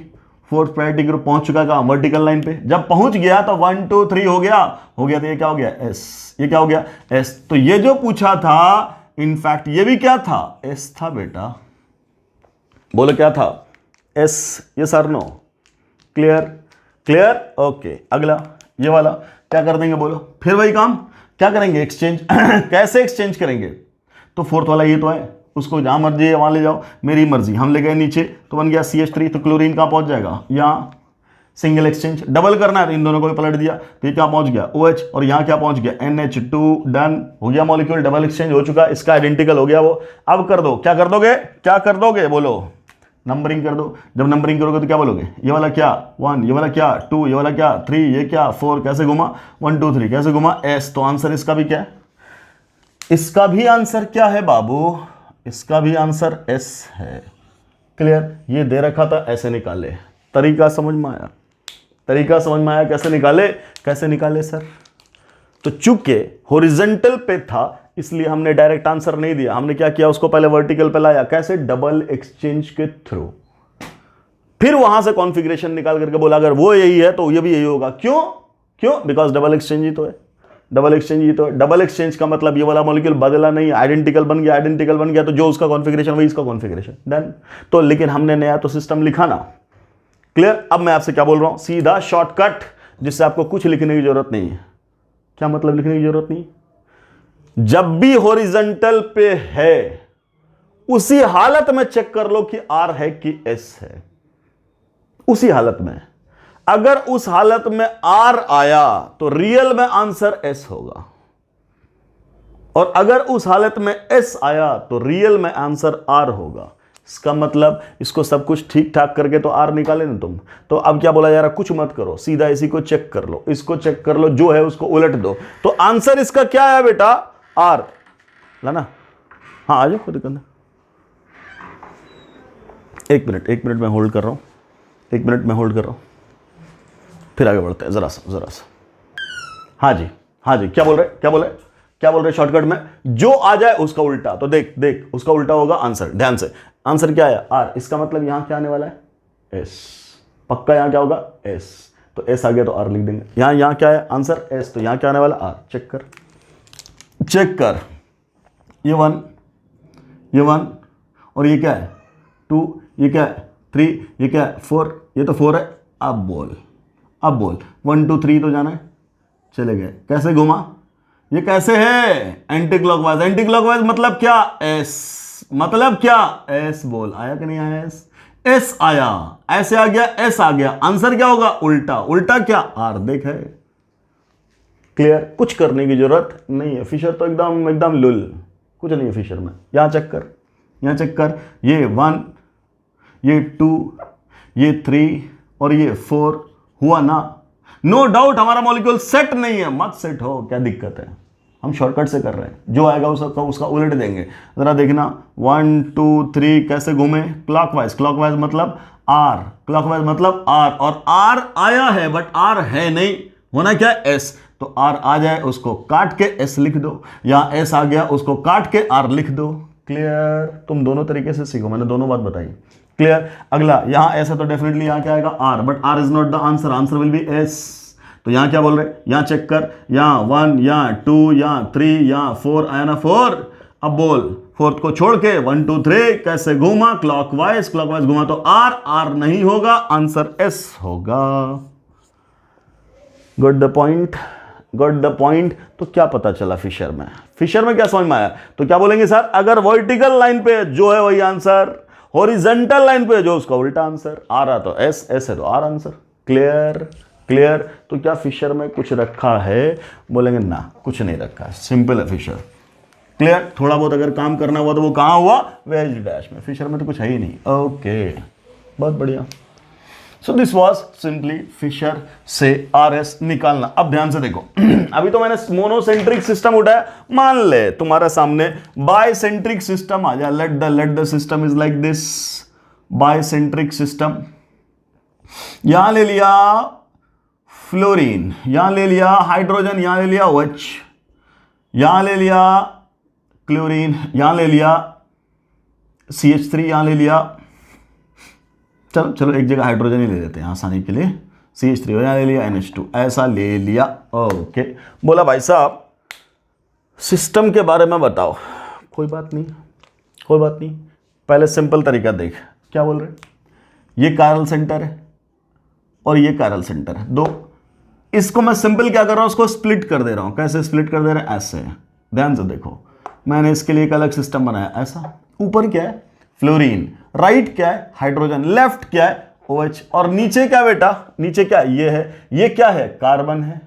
A: 4th प्रायोरिटी ग्रुप पहुंच चुका है वर्टिकल लाइन पे। जब पहुंच गया तो 1 2 3 हो गया, हो गया। तो ये क्या हो गया? S। ये क्या हो गया? S। तो ये जो पूछा था, इनफैक्ट ये भी क्या था? S था बेटा। बोलो क्या था? S। ये sir no? Clear? Clear? Okay, अगला ये वाला क्या कर देंगे? बोलो, फिर वही काम क्या करेंगे? एक्सचेंज। कैसे एक्सचेंज करेंगे? तो 4th वाला ये तो है, उसको जहां मर्जी है वहां ले जाओ, मेरी मर्जी। हम ले गए नीचे तो बन गया CH3, तो क्लोरीन कहां पहुंच जाएगा? यहां। Single exchange. डबल करना है तो इन दोनों को भी पलट दिया, तो ये क्या पहुंच गया? OH। और यहां क्या पहुंच गया? NH2। डन, हो गया मॉलिक्यूल, डबल एक्सचेंज हो चुका, इसका आइडेंटिकल हो गया वो। अब कर दो, क्या कर दोगे? क्या कर दोगे? बोलो, नंबरिंग कर दो। जब नंबरिंग करोगे तो क्या बोलोगे? ये वाला क्या? 1, ये वाला क्या? 2, ये वाला क्या? 3, ये क्या? 4, कैसे घुमा? 1 2 3 कैसे घुमा? S। तो आंसर इसका भी क्या है? इसका भी आंसर क्या है बाबू? इसका भी आंसर S है। क्लियर? ये दे रखा था, ऐसे निकाले। तरीका समझ में आया? तरीका समझ में आया? कैसे निकाले? कैसे निकाले सर? तो चूंकि हॉरिजॉन्टल पे था इसलिए हमने डायरेक्ट आंसर नहीं दिया, हमने क्या किया? उसको पहले वर्टिकल पे लाया। कैसे? डबल एक्सचेंज के थ्रू। फिर वहां से कॉन्फ़िगरेशन निकाल करके बोला अगर वो यही है तो ये भी यही होगा। क्यों? क्यों? बिकॉज डबल एक्सचेंज ही तो है। डबल एक्सचेंज ही तो है। डबल एक्सचेंज का मतलब ये वाला मॉलिक्यूल बदला नहीं, आइडेंटिकल बन गया। आइडेंटिकल बन गया तो जो उसका कॉन्फ़िगरेशन वही इसका कॉन्फ़िगरेशन। डन। तो लेकिन हमने नया तो सिस्टम लिखा ना। क्लियर? अब मैं आपसे क्या बोल रहा हूं? सीधा शॉर्टकट, जिससे आपको कुछ लिखने की जरूरत नहीं है। क्या मतलब लिखने की जरूरत नहीं? जब भी हॉरिजॉन्टल पे है उसी हालत में चेक कर लो कि R है कि S है। उसी हालत में, अगर उस हालत में R आया तो रियल में आंसर S होगा, और अगर उस हालत में S आया तो रियल में आंसर R होगा। इसका मतलब इसको सब कुछ ठीक ठाक करके तो आर निकाले ना तुम। तो अब क्या बोला जा रहा, कुछ मत करो, सीधा इसी को चेक कर लो, इसको चेक कर लो, जो है उसको उलट दो। तो आंसर इसका क्या है बेटा, आर, ना। हाँ आ जाओ, कोई दिक्कत नहीं। एक मिनट में होल्ड कर रहा हूँ, 1 मिनट में होल्ड कर रहा हूँ, फिर आगे बढ़ते हैं जरा सा। हाँ जी, क्या बोल रहे शॉर्टकट में, जो आ जाए उसका उल्टा। तो देख उसका उल्टा होगा आंसर। ध्यान से, आंसर क्या है, आर। इसका मतलब यहां क्या आने वाला है, एस। पक्का यहां क्या होगा, एस। तो एस आ गया तो आर लिख देंगे। यहां क्या है आंसर, एस। तो यहां क्या आने वाला, आर। चेक कर, ये 1 और ये क्या है 2, ये क्या है 3, ये क्या है 4, ये तो 4 है। अब बोल 1 2 3 तो जाना है, चले गए। कैसे घुमा, ये कैसे है, एंटी क्लॉकवाइज मतलब क्या, एस। मतलब क्या, एस। बोल आया कि नहीं आया, एस आया, ऐसे आ गया, एस आ गया। आंसर क्या होगा, उल्टा क्या, आर। देख है क्लियर, कुछ करने की जरूरत नहीं है। फिशर तो एकदम लुल, कुछ नहीं है फिशर में। यहां चेक कर, ये 1, ये 2, ये 3 और ये 4 हुआ ना। नो डाउट हमारा मॉलिक्यूल सेट नहीं है, मत सेट हो, क्या दिक्कत है, हम शॉर्टकट से कर रहे हैं। जो आएगा उसका उलट देंगे। जरा देखना 1 2 3 कैसे घूमे, क्लॉकवाइज मतलब आर, और आर आया है बट आर है नहीं, होना क्या है, एस। तो आर आ जाए उसको काट के एस लिख दो, या एस आ गया उसको काट के आर लिख दो। क्लियर, तुम दोनों तरीके से सीखो, मैंने दोनों बात बताई। क्लियर। अगला, यहां ऐसा तो डेफिनेटली यहां क्या आएगा, R, but R is not the answer will be S. तो यहां क्या बोल रहे, यहां चेक कर, यहां 1, यहां 2, यहां 3, यहां 4 आया ना 4। अब बोल 4th को छोड़ के 1 2 3 कैसे घूमा, क्लॉकवाइज घूमा, तो आर नहीं होगा, आंसर एस होगा। Got the point. तो क्या पता चला फिशर में क्या समझ में आया, तो क्या बोलेंगे सर, अगर वर्टिकल लाइन पे जो है वही आंसर, हॉरिजॉन्टल लाइन पे जो उसका उल्टा आंसर, आ रहा तो एस है तो आर आंसर। क्लियर। तो क्या फिशर में कुछ रखा है, बोलेंगे ना, कुछ नहीं रखा है, सिंपल है फिशर। क्लियर। थोड़ा बहुत अगर काम करना हुआ तो वो कहां हुआ, वेज डैश में। फिशर में तो कुछ है ही नहीं। ओके, बहुत बढ़िया। So this was simply Fischer से आर एस निकालना। अब ध्यान से देखो, अभी तो मैंने मोनोसेंट्रिक सिस्टम उठाया, मान ले तुम्हारे सामने बायसेंट्रिक सिस्टम आ जाए। Let the system is like this, bicentric system. यहां ले लिया फ्लोरीन, यहां ले लिया हाइड्रोजन, यहां ले लिया OH, यहां ले लिया क्लोरीन, यहां ले लिया CH3, यहां ले लिया, चलो एक जगह हाइड्रोजन ही ले लेते हैं आसानी के लिए, CH3, यहां ले लिया NH2, ऐसा ले लिया। ओके, बोला भाई साहब सिस्टम के बारे में बताओ। कोई बात नहीं, पहले सिंपल तरीका देख, क्या बोल रहे, ये कायरल सेंटर है और ये कायरल सेंटर है, दो। इसको मैं सिंपल क्या कर रहा हूं, उसको स्प्लिट कर दे रहा हूं। कैसे स्प्लिट कर दे रहे हैं, ऐसे। ध्यान से देखो, मैंने इसके लिए एक अलग सिस्टम बनाया, ऐसा। ऊपर क्या है, फ्लोरीन, राइट क्या है, हाइड्रोजन, लेफ्ट क्या है, OH, और नीचे क्या बेटा, नीचे क्या, ये है, ये क्या है, कार्बन है,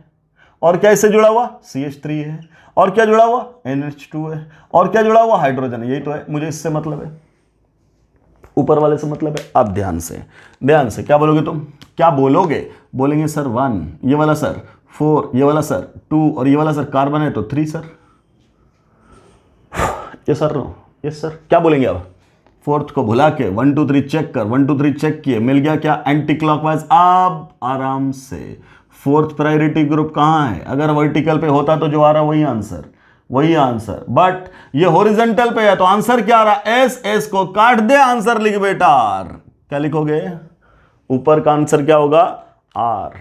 A: और क्या इससे जुड़ा हुआ, CH3 है, और क्या जुड़ा हुआ, NH2 है, और क्या जुड़ा हुआ, हाइड्रोजन। यही तो है, मुझे इससे मतलब है, ऊपर वाले से मतलब है। अब ध्यान से क्या बोलोगे तुम, क्या बोलेंगे सर 1, ये वाला सर 4, ये वाला सर 2, और ये वाला सर कार्बन है तो 3 सर। ये सर नो, यस सर। क्या बोलेंगे अब, 4th को भुला के 1 2 3 चेक कर, 1 2 3 चेक किए, मिल गया क्या, एंटी क्लॉकवाइज। अब आराम से 4th प्रायोरिटी ग्रुप कहां है, अगर वर्टिकल पे होता तो जो आ रहा वही आंसर, बट ये हॉरिजॉन्टल पे है तो आंसर क्या आ रहा, एस को काट दे, आंसर लिख बेटा आर। क्या लिखोगे, ऊपर का आंसर क्या होगा, आर।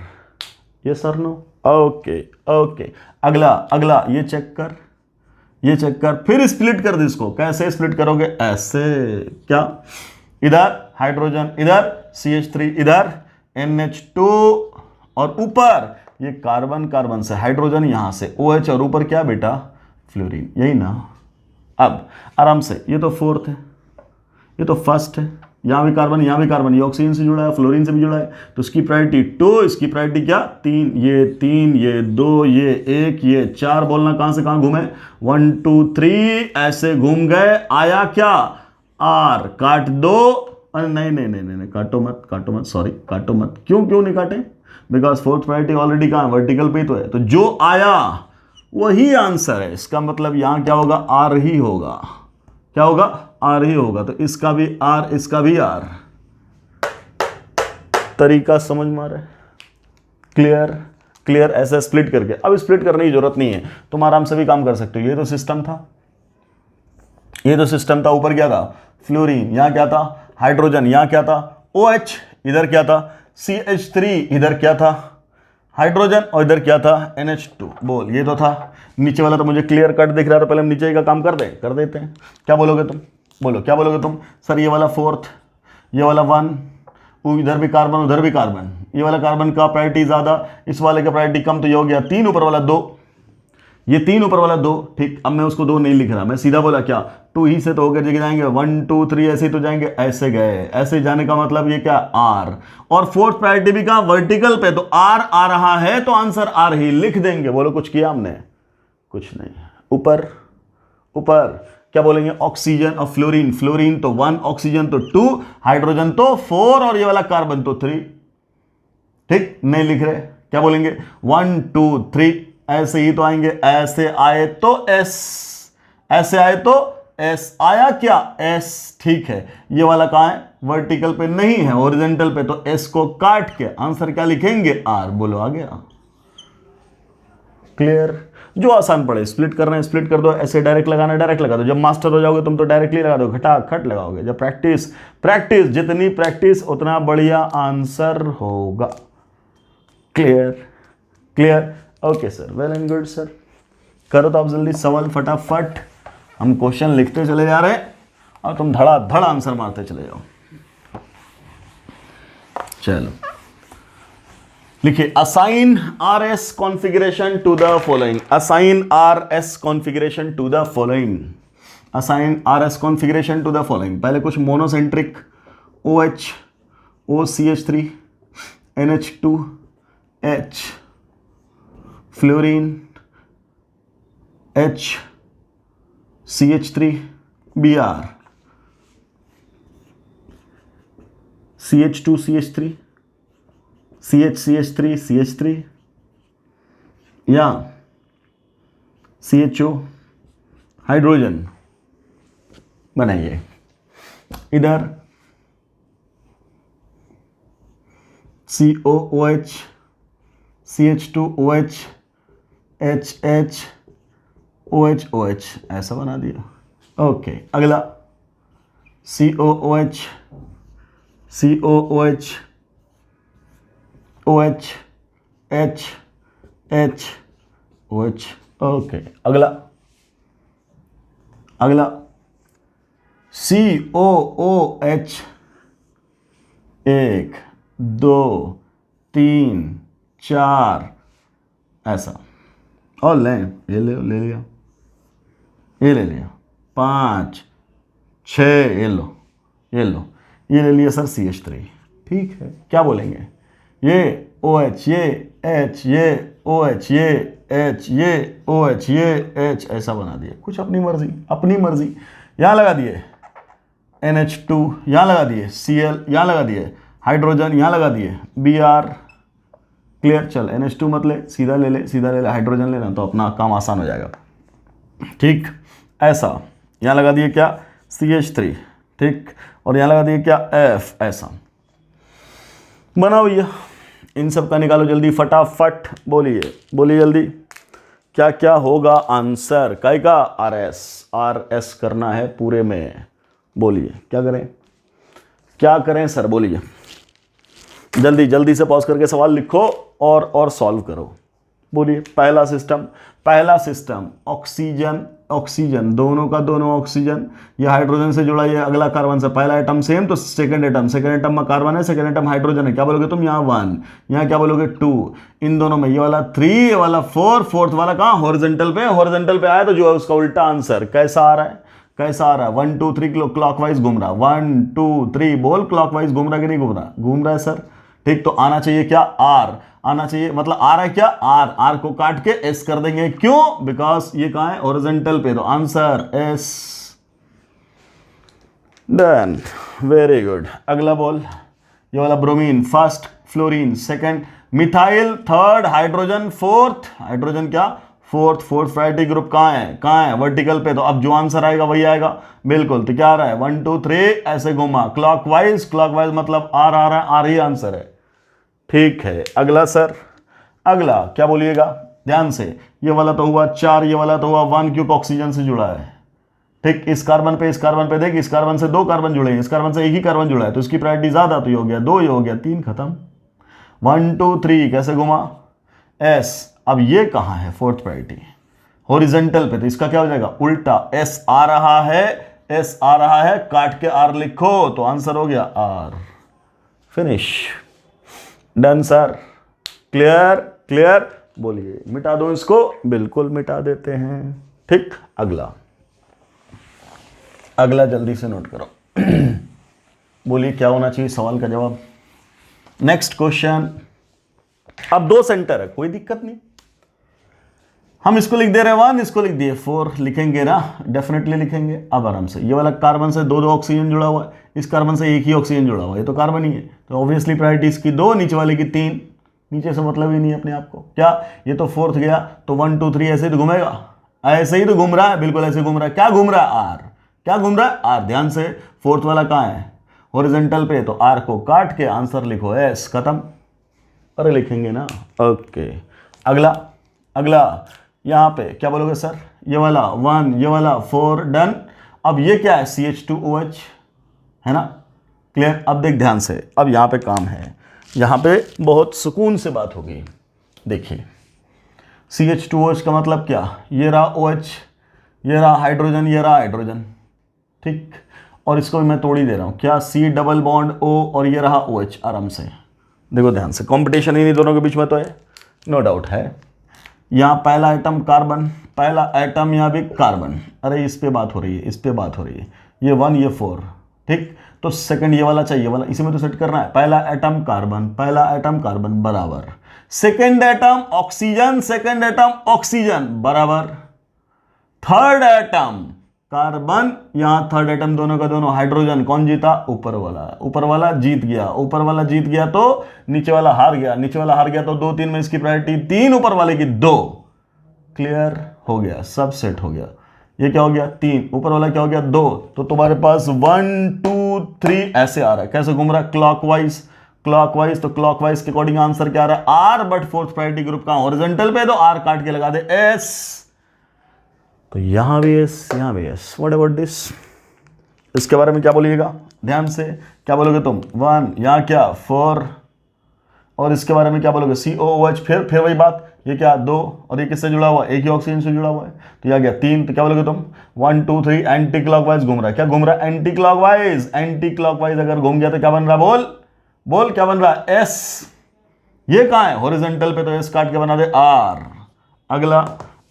A: ये सर नो, ओके। अगला ये चेक कर, फिर स्प्लिट कर दे इसको। कैसे स्प्लिट करोगे, ऐसे। क्या, इधर हाइड्रोजन, इधर CH3, इधर NH2, और ऊपर ये कार्बन से हाइड्रोजन, यहां से OH, और ऊपर क्या बेटा, फ्लोरीन। यही ना। अब आराम से, ये तो 4th है, ये तो 1st है, यहां भी कार्बन, ये ऑक्सीजन से जुड़ा है, फ्लोरीन से भी जुड़ा है, तो इसकी प्रायोरिटी 2, इसकी प्रायोरिटी क्या, 3, ये 3, ये 2, ये 1, ये 4। बोलना कहां से कहां घूमे, 1 2 3 ऐसे घूम गए। आया क्या, आर काट दो। अरे नहीं नहीं नहीं नहीं, काटो मत, सॉरी काटो मत। क्यों नहीं काटे? बिकॉज फोर्थ प्रायोरिटी ऑलरेडी कहाँ, वर्टिकल पे ही तो है, तो जो आया वही आंसर है। इसका मतलब यहां क्या होगा, आर ही होगा। क्या होगा, आर ही होगा। तो इसका भी आर, इसका भी आर। तरीका समझ में आ रहा है? क्लियर। ऐसा स्प्लिट करके, अब स्प्लिट करने की जरूरत नहीं है, तुम आराम से भी काम कर सकते हो। ये तो सिस्टम था। ऊपर क्या था, फ्लोरीन, यहां क्या था, हाइड्रोजन, यहां क्या था, OH, इधर क्या था, CH3, इधर क्या था, हाइड्रोजन, और इधर क्या था, NH2। बोल, ये तो था। नीचे वाला तो मुझे क्लियर कट दिख रहा था, पहले हम नीचे का काम कर देते हैं। क्या बोलोगे तुम? बोलो क्या बोलोगे तुम? सर ये वाला 4th, ये वाला 1, इधर भी कार्बन, उधर भी कार्बन, ये वाला कार्बन का प्रायोरिटी ज्यादा, इस वाले का प्रायोरिटी कम, तो ये हो गया 3 ऊपर वाला 2, ये 3 ऊपर वाला 2। ठीक, अब मैं उसको 2 नहीं लिख रहा, मैं सीधा बोला क्या, 2 ही से तो होकर जगह जाएंगे, 1 2 3 ऐसे ही तो जाएंगे, ऐसे गए, ऐसे जाने का मतलब ये क्या, आर। और फोर्थ प्रायोरिटी भी कहां, वर्टिकल पे, तो आर आ रहा है तो आंसर आर ही लिख देंगे। बोलो कुछ किया हमने? कुछ नहीं। ऊपर क्या बोलेंगे, ऑक्सीजन और फ्लोरीन तो 1, ऑक्सीजन तो 2, हाइड्रोजन तो 4, और ये वाला कार्बन तो 3। ठीक, नहीं लिख रहे, क्या बोलेंगे, 1 2 3, ऐसे ही तो आएंगे, ऐसे आए तो एस, ऐसे आए तो एस, आया क्या, एस। ठीक है, ये वाला कहां है, वर्टिकल पे नहीं है, हॉरिजॉन्टल पे, तो एस को काट के आंसर क्या लिखेंगे, आर। बोलो आ गया? क्लियर? जो आसान पड़े, स्प्लिट कर रहे हैं स्प्लिट कर दो, ऐसे डायरेक्ट लगाना डायरेक्ट लगा दो। जब मास्टर हो जाओगे तुम तो डायरेक्टली लगा दो, खटाखट लगाओगे। जब प्रैक्टिस जितनी प्रैक्टिस उतना बढ़िया आंसर होगा। Clear? Okay sir, well and good sir. करो तो आप जल्दी सवाल फटाफट, हम क्वेश्चन लिखते चले जा रहे हैं और तुम धड़ाधड़ आंसर मारते चले जाओ। चलो लिखिए, assign RS configuration to the following. Assign RS configuration to the following. Assign RS configuration to the following. पहले कुछ monocentric, OH, OCH3, NH2, H, fluorine, H, CH3, Br, CH2, CH3, CH3, CH3, या CHO, hydrogen बनाइए। इधर COOH, CH2OH, HH, OH, ऐसा बना दिया। Okay, अगला COOH, OH, H, OH। Okay, अगला COOH, 1 2 3 4, ऐसा। और लें, ये ले लिया, ये ले लिया, 5 6, ये ले लिया सर, CH3। ठीक है, क्या बोलेंगे, ये OH, ये H, ये OH, ये H, ये OH, ये H, ऐसा बना दिए। कुछ अपनी मर्जी। यहाँ लगा दिए NH2, यहाँ लगा दिए Cl, यहाँ लगा दिए हाइड्रोजन, यहाँ लगा दिए Br। क्लियर? चल, NH2 मत ले, सीधा ले ले, हाइड्रोजन लेना, तो अपना काम आसान हो जाएगा। ठीक, ऐसा यहाँ लगा दिए क्या, CH3। ठीक, और यहाँ लगा दिए क्या, F। ऐसा बनाओ भैया, इन सब का निकालो जल्दी फटाफट। बोलिए जल्दी, क्या क्या होगा आंसर? काय का, RS करना है पूरे में। बोलिए क्या करें सर? बोलिए जल्दी से पॉज करके सवाल लिखो और सॉल्व करो। बोलिए, पहला सिस्टम ऑक्सीजन, दोनों का दोनों ऑक्सीजन, ये हाइड्रोजन से जुड़ा, ये अगला कार्बन से, पहला एटम सेम, तो सेकंड एटम में कार्बन है, सेकंड एटम हाइड्रोजन है। क्या बोलोगे तुम? यहाँ 1, यहाँ क्या बोलोगे 2, इन दोनों में ये वाला 3, ये वाला 4, फोर्थ वाला कहाँ, हॉरिजॉन्टल पे आया, तो जो है उसका उल्टा आंसर कैसा आ रहा है, 1 2 3 क्लॉकवाइज घूम रहा, 1 2 3 बोल, क्लॉकवाइज घूम रहा कि नहीं घूम रहा है सर। ठीक, तो आना चाहिए क्या, आर आना चाहिए, मतलब आ रहा है क्या, आर को काट के एस कर देंगे। क्यों? बिकॉज ये कहां है, हॉरिजॉन्टल पे, तो answer S. Done, very good. अगला बोल, ये वाला bromine first, fluorine second, methyl third, hydrogen fourth. Hydrogen क्या, फोर्थ प्रायोरिटी ग्रुप कहाँ है वर्टिकल पे। तो अब जो आंसर आएगा वही आएगा बिल्कुल। तो क्या आ रहा है 1 2 3 ऐसे घुमा क्लॉकवाइज मतलब आर आ रहा है, आर ही आंसर है। ठीक है, अगला सर, अगला क्या बोलिएगा ध्यान से। ये वाला तो हुआ 4, ये वाला तो हुआ 1 क्योंकि ऑक्सीजन से जुड़ा है। ठीक, इस कार्बन पे देख, इस कार्बन से 2 कार्बन जुड़े हैं, इस कार्बन से एक ही कार्बन जुड़ा है, तो इसकी प्रायोरिटी ज्यादा। तो ये हो गया 2, ये हो गया 3, खत्म। 1 2 3 कैसे घुमा एस। अब ये कहां है फोर्थ प्रायोरिटी, हॉरिजॉन्टल पे, तो इसका क्या हो जाएगा उल्टा। एस आ रहा है, काट के आर लिखो तो आंसर हो गया R. Finish, done sir, clear बोलिए। मिटा दो इसको, बिल्कुल मिटा देते हैं। ठीक, अगला जल्दी से नोट करो। बोलिए क्या होना चाहिए सवाल का जवाब। Next question. अब 2 सेंटर है, कोई दिक्कत नहीं, हम इसको लिख दे रहे हैं 1, इसको लिख दिए 4, लिखेंगे ना, डेफिनेटली लिखेंगे। अब आराम से, ये वाला कार्बन से 2 ऑक्सीजन जुड़ा हुआ है, इस कार्बन से एक ही ऑक्सीजन जुड़ा हुआ है, ये तो कार्बन ही है, तो ऑब्वियसली प्रायोरिटी इसकी 2, नीचे वाले की 3। नीचे से मतलब ही नहीं है अपने आप को, क्या ये तो फोर्थ गया, तो 1 2 3 ऐसे ही तो घूमेगा, ऐसे ही तो घूम रहा है, बिल्कुल ऐसे घूम रहा है। क्या घूम रहा है आर, क्या घूम रहा है आर। ध्यान से, फोर्थ वाला कहाँ है हॉरिजॉन्टल पे, तो आर को काट के आंसर लिखो एस, खत्म। अरे लिखेंगे ना, ओके। अगला यहां पे क्या बोलोगे सर, ये वाला 1, ये वाला 4, डन। अब ये क्या है CH2OH है ना, क्लियर। अब देख ध्यान से, अब यहां पे काम है, यहां पे बहुत सुकून से बात होगी। देखिए CH2OH का मतलब क्या, ये रहा OH, ये रहा हाइड्रोजन, ये रहा हाइड्रोजन, ठीक। और इसको भी मैं तोड़ ही दे रहा हूं, क्या C डबल बॉन्ड O, और ये रहा OH। आराम से देखो ध्यान से, कंपटीशन इन्हीं दोनों के बीच में तो है, नो डाउट है। यहाँ पहला एटम कार्बन, पहला एटम यहाँ भी कार्बन, अरे इस पे बात हो रही है, इस पे बात हो रही है, ये 1 ये 4, ठीक। तो सेकंड ये वाला चाहिए, वाला इसी में तो सेट करना है। पहला एटम कार्बन बराबर, सेकंड एटम ऑक्सीजन बराबर, थर्ड एटम कार्बन, यहां थर्ड एटम दोनों का दोनों हाइड्रोजन, कौन जीता, ऊपर वाला जीत गया, तो नीचे वाला हार गया, तो 2 3 में इसकी प्रायोरिटी 3, ऊपर वाले की 2। क्लियर हो गया, सब सेट हो गया। ये क्या हो गया 3, ऊपर वाला क्या हो गया 2, तो तुम्हारे पास 1 2 3 ऐसे आ रहा है। कैसे घूम रहा है, क्लॉकवाइज, तो क्लॉकवाइज के अकॉर्डिंग आंसर क्या आ रहा है R, but fourth priority group का हॉरिजॉन्टल पे, तो आर काट के लगा दे एस। तो यहां भी एस, यहां भी एस। व्हाट अबाउट दिस, इसके बारे में क्या बोलिएगा ध्यान से, क्या बोलोगे तुम 1, यहां क्या 4, और इसके बारे में क्या बोलोगे COOH, फिर वही बात, ये क्या 2, और ये किससे जुड़ा हुआ है, एक ही ऑक्सीजन से जुड़ा हुआ है, तो यह गया 3। तो क्या बोलोगे तुम 1 2 3 एंटी क्लॉकवाइज घूम रहा है, क्या घूम रहा है एंटी क्लॉकवाइज अगर घूम गया तो क्या बन रहा है, बोल क्या बन रहा है एस। ये कहां है हॉरिजॉन्टल पे, तो एस काट के बना दे आर।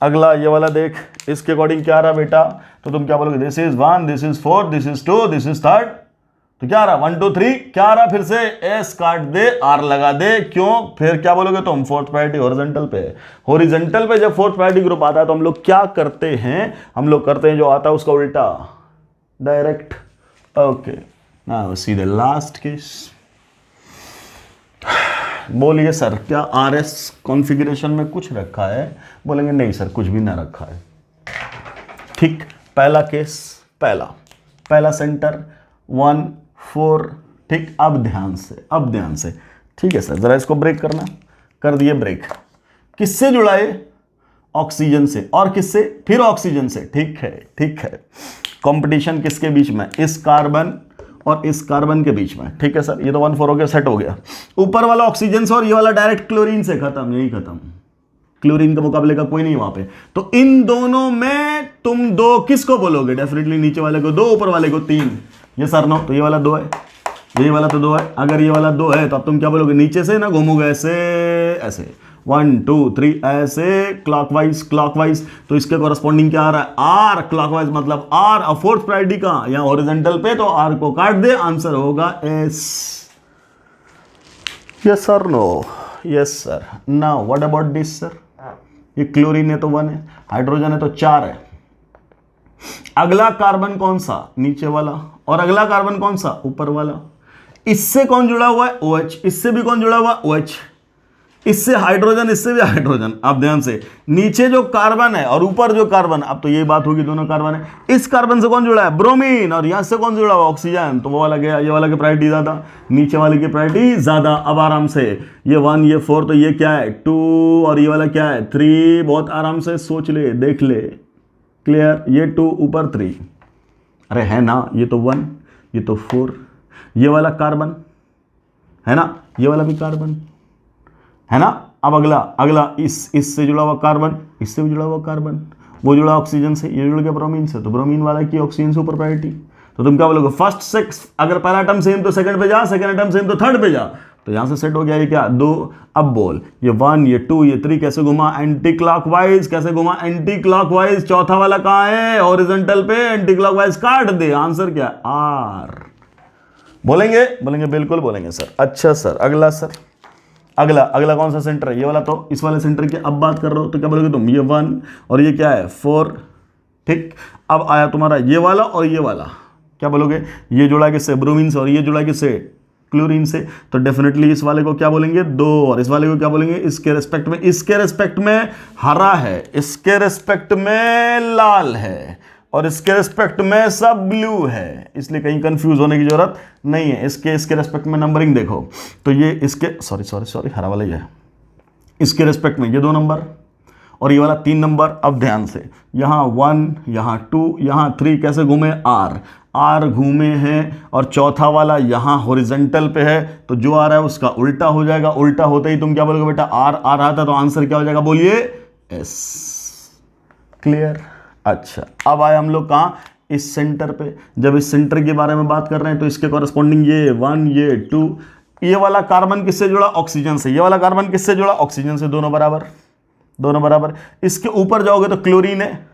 A: अगला ये वाला देख, इसके अकॉर्डिंग क्या आ रहा बेटा, तो तुम क्या बोलोगे, this is 1, this is 4, this is 2, this is 3, तो क्या आ रहा 1 2 3, क्या आ रहा फिर से एस काट दे आर लगा दे, क्यों। फिर क्या बोलोगे तुम, फोर्थ प्रायोरिटी हॉरिजॉन्टल पे जब फोर्थ प्रायोरिटी ग्रुप आता है तो हम लोग क्या करते हैं, जो आता है उसका उल्टा direct. Okay, now see the last case. बोलिए सर क्या RS कॉन्फ़िगरेशन में कुछ रखा है, बोलेंगे नहीं सर कुछ भी ना रखा है। ठीक, पहला केस, पहला सेंटर 1 4, ठीक। अब ध्यान से, ठीक है सर, जरा इसको ब्रेक करना, कर दिए ब्रेक। किससे जुड़ा है, ऑक्सीजन से, और किससे, फिर ऑक्सीजन से, ठीक है। कंपटीशन किसके बीच में, इस कार्बन और इस कार्बन के बीच में, ठीक है सर। ये तो 1 4 हो गया, सेट हो गया। ऊपर वाला ऑक्सीजन से और ये वाला डायरेक्ट क्लोरीन से, खत्म। क्लोरीन के मुकाबले का कोई नहीं वहां पे। तो इन दोनों में तुम 2 किसको बोलोगे, डेफिनेटली नीचे वाले को 2, ऊपर वाले को 3। ये सर नो, तो ये वाला 2 है, ये वाला तो 2 है। अगर ये वाला 2 है तो अब तुम क्या बोलोगे, नीचे से ना घूमोगे ऐसे 1 2 3 ऐसे क्लॉकवाइज, तो इसके कॉरस्पॉन्डिंग क्या आ रहा है आर, क्लॉकवाइज मतलब आर। और फोर्थ प्रायोरिटी का यहाँ हॉरिजॉन्टल पे, तो आर को काट दे, आंसर होगा S. Yes sir, no, yes sir. Now what about this sir, ये क्लोरीन है तो 1 है, हाइड्रोजन है तो 4 है, अगला कार्बन कौन सा, नीचे वाला, और अगला कार्बन कौन सा, ऊपर वाला। इससे कौन जुड़ा हुआ है, OH, इससे भी कौन जुड़ा हुआ है, OH, इससे हाइड्रोजन, इससे भी हाइड्रोजन। आप ध्यान से, नीचे जो कार्बन है और ऊपर जो कार्बन, अब तो यही बात होगी दोनों कार्बन है, इस कार्बन से कौन जुड़ा है, ब्रोमीन, और यहां से कौन जुड़ा हुआ, ऑक्सीजन। तो वो वाला गया, ये वाला की प्रायोरिटी ज्यादा, नीचे वाले की प्रायोरिटी ज्यादा। अब आराम से, ये 1, ये 4, तो ये क्या है 2, और ये वाला क्या है 3। बहुत आराम से सोच ले, देख ले, क्लियर। ये 2 ऊपर 3, अरे है ना, ये तो 1, ये तो 4, ये वाला कार्बन है ना, ये वाला भी कार्बन है ना। अब अगला अगला इससे जुड़ा हुआ कार्बन, इससे भी जुड़ा हुआ कार्बन, वो जुड़ा ऑक्सीजन से, ये जुड़ गया ब्रोमीन से, तो ब्रोमीन वाला की ऑक्सीजन से ऊपर प्रायोरिटी। तो तुम क्या बोलोगे, फर्स्ट सेक्स, अगर पहला टर्म सेम तो सेकंड पे जा, सेकंड टर्म सेम तो थर्ड पे जा। तो यहां से सेट हो गया ये क्या 2। अब बोल, ये 1, ये 2, ये 3 कैसे घुमा, एंटी क्लॉकवाइज। कैसे घुमा, एंटी क्लॉकवाइज। चौथा वाला कहां है, हॉरिजॉन्टल पे, एंटी क्लॉकवाइज काट दे। आंसर क्या है, आर। बोलेंगे, बोलेंगे, बिल्कुल बोलेंगे सर। अच्छा सर, अगला सर, अगला अगला कौन सा सेंटर है, ये वाला। तो इस वाले सेंटर की अब बात कर रहे हो, तो क्या बोलोगे तुम, ये 1 और ये क्या है 4, ठीक। अब आया तुम्हारा ये वाला और ये वाला, क्या बोलोगे, ये जुड़ा किससे, ब्रोमीन से, और ये जुड़ा किससे, क्लोरीन से। तो डेफिनेटली इस वाले को क्या बोलेंगे 2, और इस वाले को क्या बोलेंगे, इसके रेस्पेक्ट में, इसके रेस्पेक्ट में हरा है, इसके रेस्पेक्ट में लाल है, और इसके रेस्पेक्ट में सब ब्लू है। इसलिए कहीं कंफ्यूज होने की जरूरत नहीं है। इसके रेस्पेक्ट में नंबरिंग देखो, तो ये इसके सॉरी हरा वाला ही है, इसके रेस्पेक्ट में ये 2 नंबर और ये वाला 3 नंबर। अब ध्यान से, यहाँ 1, यहाँ 2, यहाँ 3, कैसे घूमे, आर घूमे हैं, और चौथा वाला यहाँ हॉरिजॉन्टल पे है, तो जो आ रहा है उसका उल्टा हो जाएगा। उल्टा होते ही तुम क्या बोलोगे बेटा, आर आ रहा था, तो आंसर क्या हो जाएगा, बोलिए एस। क्लियर। अच्छा, अब आए हम लोग कहाँ, इस सेंटर पे। जब इस सेंटर के बारे में बात कर रहे हैं तो इसके कॉरेस्पॉन्डिंग ये 1, ये 2, ये वाला कार्बन किससे जुड़ा, ऑक्सीजन से। ये वाला कार्बन किससे जुड़ा, ऑक्सीजन से। दोनों बराबर, दोनों बराबर। इसके ऊपर जाओगे तो क्लोरीन है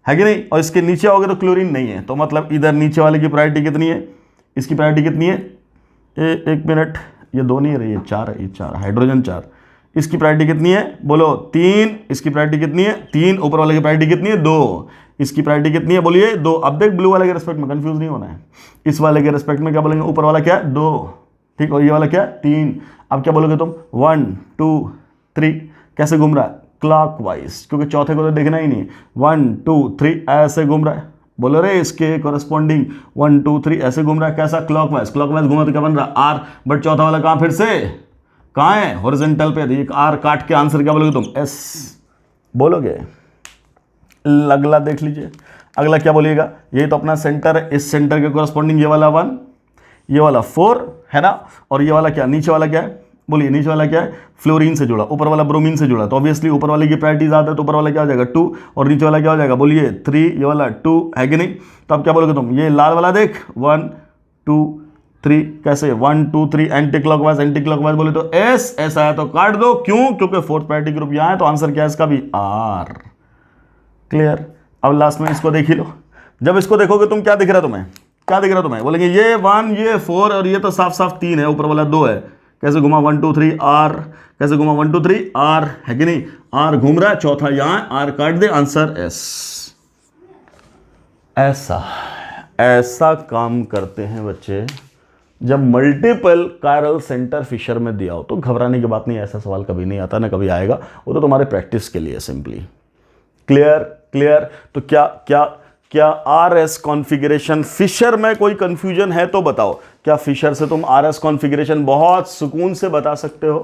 A: कि नहीं, और इसके नीचे आओगे तो क्लोरीन नहीं है। तो मतलब इधर नीचे वाले की प्रायोरिटी कितनी है, इसकी प्रायोरिटी कितनी है, एक मिनट, ये 2 नहीं है, ये 4 है, ये 4 हाइड्रोजन 4। इसकी प्रायोरिटी कितनी है, बोलो 3। इसकी प्रायोरिटी कितनी है 3। ऊपर वाले की प्रायोरिटी कितनी है 2। इसकी प्रायोरिटी कितनी है, बोलिए 2। अब देख, ब्लू वाले के रेस्पेक्ट में कंफ्यूज नहीं होना है। इस वाले के रेस्पेक्ट में क्या बोलेंगे, ऊपर वाला क्या है 2, ठीक, और ये वाला क्या है 3। अब क्या बोलोगे तुम, 1, 2, 3, कैसे घूम रहा है, क्लॉकवाइज, क्योंकि चौथे को तो देखना ही नहीं। 1, 2, 3 ऐसे घूम रहा है, बोलो रे इसके कॉरेस्पॉन्डिंग 1, 2, 3 ऐसे घूम रहा है। कैसा, क्लॉकवाइज। क्लॉकवाइज घूमा तो क्या बन रहा है, आर। बट चौथा वाला कहाँ, फिर से कहाँ है, हॉरिजॉन्टल पे। एक आर काट के आंसर क्या बोलोगे तुम, एस बोलोगे। अगला देख लीजिए, अगला क्या बोलिएगा, ये तो अपना सेंटर है, इस सेंटर के कॉरेस्पॉन्डिंग ये वाला 1, ये वाला 4 है ना, और ये वाला क्या, नीचे वाला क्या है, बोलिए नीचे वाला क्या है, फ्लोरीन से जुड़ा, ऊपर वाला ब्रोमीन से जुड़ा। तो ऑब्वियसली ऊपर वाले की प्रायोरिटी ज़्यादा है, तो ऊपर वाला क्या हो जाएगा 2, और नीचे वाला क्या हो जाएगा, बोलिए 3, ये वाला 2 है कि नहीं। तो अब क्या बोलोगे तुम, ये लाल वाला देख 1, 2, 3, कैसे 1, 2, 3 एंटी क्लॉकवाइज, एंटी क्लॉकवाइज बोले तो एस, ऐसा है तो काट दो। क्यों, क्योंकि फोर्थ प्रायोरिटी ग्रुप यहाँ है, तो आंसर क्या है इसका भी, आर। क्लियर। अब लास्ट में इसको देख ही लो। जब इसको देखोगे तुम, क्या दिख रहा है तुम्हें, क्या दिख रहा है तुम्हें, बोलेंगे ये 1, ये 4, और ये तो साफ साफ 3 है, ऊपर वाला 2 है। कैसे घुमा, 1, 2, 3 आर, कैसे घुमा 1, 2, 3 आर, है कि नहीं, आर घूम रहा है, चौथा यहां, आर काट दे, आंसर एस। ऐसा काम करते हैं बच्चे जब मल्टीपल कायरल सेंटर फिशर में दिया हो। तो घबराने की बात नहीं, ऐसा सवाल कभी नहीं आता, ना कभी आएगा, वो तो तुम्हारे प्रैक्टिस के लिए सिंपली। Clear, clear. तो क्या क्या क्या आरएस कॉन्फ़िगरेशन फिशर में कोई कंफ्यूजन है तो बताओ। क्या फिशर से तुम आरएस कॉन्फ़िगरेशन बहुत सुकून से बता सकते हो,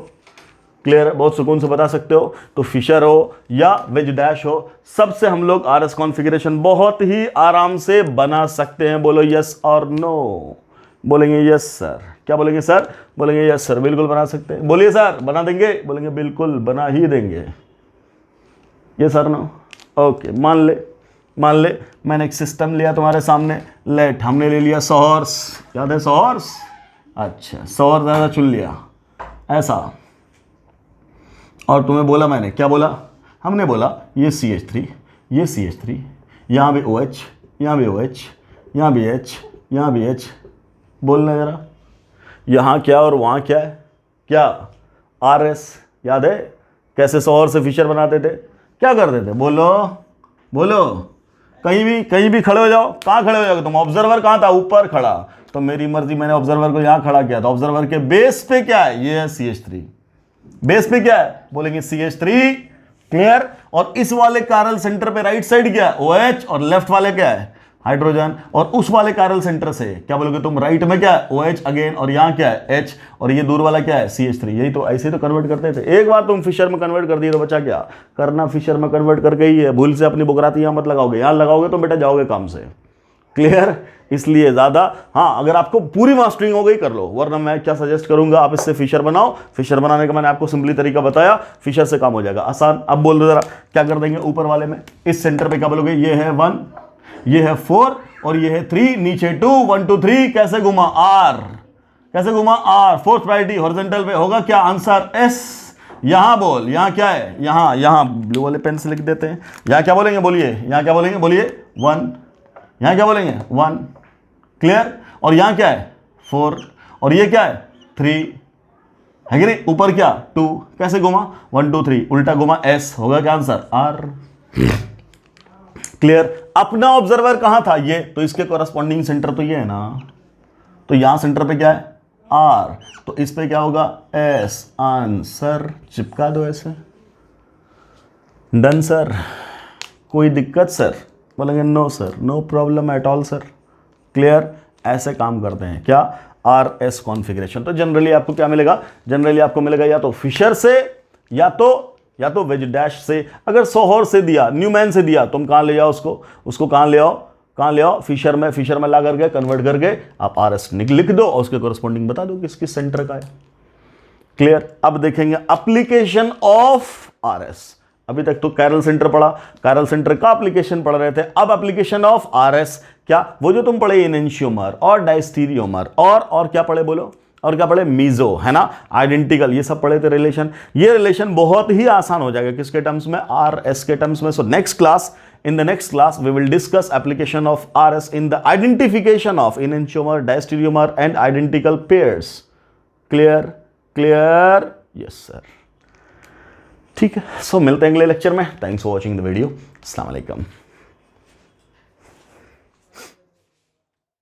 A: क्लियर, बहुत सुकून से बता सकते हो। तो फिशर हो या वेज डैश हो, सबसे हम लोग आरएस कॉन्फ़िगरेशन बहुत ही आराम से बना सकते हैं। बोलो यस और नो। बोलेंगे यस सर, क्या बोलेंगे सर, बोलेंगे यस सर, बिल्कुल बना सकते हैं। बोलिए सर, बना देंगे, बोलेंगे बिल्कुल बना ही देंगे। ये सर नो, ओके। मान ले मैंने एक सिस्टम लिया तुम्हारे सामने, लेट, हमने ले लिया सॉर्स, याद है सॉर्स, अच्छा सॉर्स ज़्यादा चुन लिया ऐसा, और तुम्हें बोला मैंने, क्या बोला, हमने बोला ये CH3, ये CH3, यहाँ भी OH, यहाँ भी OH, यहाँ भी H, यहाँ भी H, बोलना जरा, यहाँ क्या और वहाँ क्या है, क्या RS, याद है कैसे सॉर्स से फिशर बनाते थे, क्या करते थे, बोलो बोलो, कहीं भी खड़े हो जाओ। कहाँ खड़े हो जाओगे तुम? ऑब्जर्वर कहाँ था? ऊपर खड़ा। तो मेरी मर्जी, मैंने ऑब्जर्वर को यहां खड़ा किया। तो ऑब्जर्वर के बेस पे क्या है? ये है CH3। बेस पे क्या है? बोलेंगे CH3। क्लियर? और इस वाले कैरल सेंटर पे राइट साइड क्या है? OH। और लेफ्ट वाले क्या है? हाइड्रोजन। और उस वाले कैरल सेंटर से क्या बोलोगे तुम? राइट में क्या है? OH again. और यहां क्या है? H। और ये दूर वाला क्या है? CH3। यही तो, ऐसे तो कन्वर्ट करते थे। एक बार तुम फिशर में कन्वर्ट कर दिए तो बचा क्या? करना फिशर में कन्वर्ट करके ही है। भूल से अपनी बुकराती यहां मत लगाओगे। यहां लगाओगे तो बेटा जाओगे काम से। क्लियर? इसलिए ज्यादा, हाँ, अगर आपको पूरी मास्टरिंग हो गई कर लो, वरना मैं क्या सजेस्ट करूंगा, आप इससे फिशर बनाओ। फिशर बनाने का मैंने आपको सिंपली तरीका बताया, फिशर से काम हो जाएगा आसान। अब बोल दो जरा, क्या कर देंगे ऊपर वाले में? इस सेंटर पे क्या बोलोगे? ये है 1, ये है 4 और ये है 3, नीचे 2, 1 2 3, कैसे घुमा? R। कैसे घुमा? R। फोर्थ प्रायोरिटी हॉरिजॉन्टल पे होगा क्या आंसर? S। यहां बोल, यहां क्या है? यहां ब्लू वाले पेन से लिख देते हैं। यहां क्या बोलेंगे? बोलिए, यहां क्या बोलेंगे? बोलिए 1। यहां क्या बोलेंगे? 1। क्लियर? और यहां क्या है? 4। और ये क्या है? 3 है कि नहीं? ऊपर क्या? 2। कैसे घुमा? 1 2 3, उल्टा घुमा, S। होगा क्या आंसर? R। क्लियर? अपना ऑब्जर्वर कहां था? ये तो इसके कॉरस्पॉन्डिंग सेंटर तो ये है ना। तो यहां सेंटर पे क्या है? R। तो इस पे क्या होगा? S। आंसर चिपका दो ऐसे। Done sir. कोई दिक्कत सर? बोलेंगे no sir, no problem at all sir. Clear? ऐसे काम करते हैं क्या? RS configuration. तो जनरली आपको क्या मिलेगा? जनरली आपको मिलेगा या तो फिशर से या तो वेज डैश से। अगर सोहर से दिया, न्यूमैन से दिया, तुम कहां ले जाओ उसको कहां ले आओ? कहां ले आओ? फिशर में ला करके कन्वर्ट करके आप RS लिख दो और उसके कोरस्पॉन्डिंग बता दो किस किस सेंटर का है। क्लियर? अब देखेंगे एप्लीकेशन ऑफ RS। अभी तक तो कैरल सेंटर पढ़ा, कैरल सेंटर का एप्लीकेशन पढ़ रहे थे। अब एप्लीकेशन ऑफ RS क्या? वो जो तुम पढ़े इनेंशियोमर और डायस्टीरियोमर और क्या पढ़े? बोलो, और क्या पढ़े? मीजो, है ना, आइडेंटिकल, ये सब पढ़े थे रिलेशन। ये रिलेशन बहुत ही आसान हो जाएगा किसके टर्म्स में? RS के टर्म्स में। सो in the next class we will discuss application of RS in the identification of enantiomer, diastereomer and identical pairs. Clear? Yes sir. ठीक है, सो मिलते हैं अगले लेक्चर में। Thanks for watching the video. अस्सलाम वालेकुम।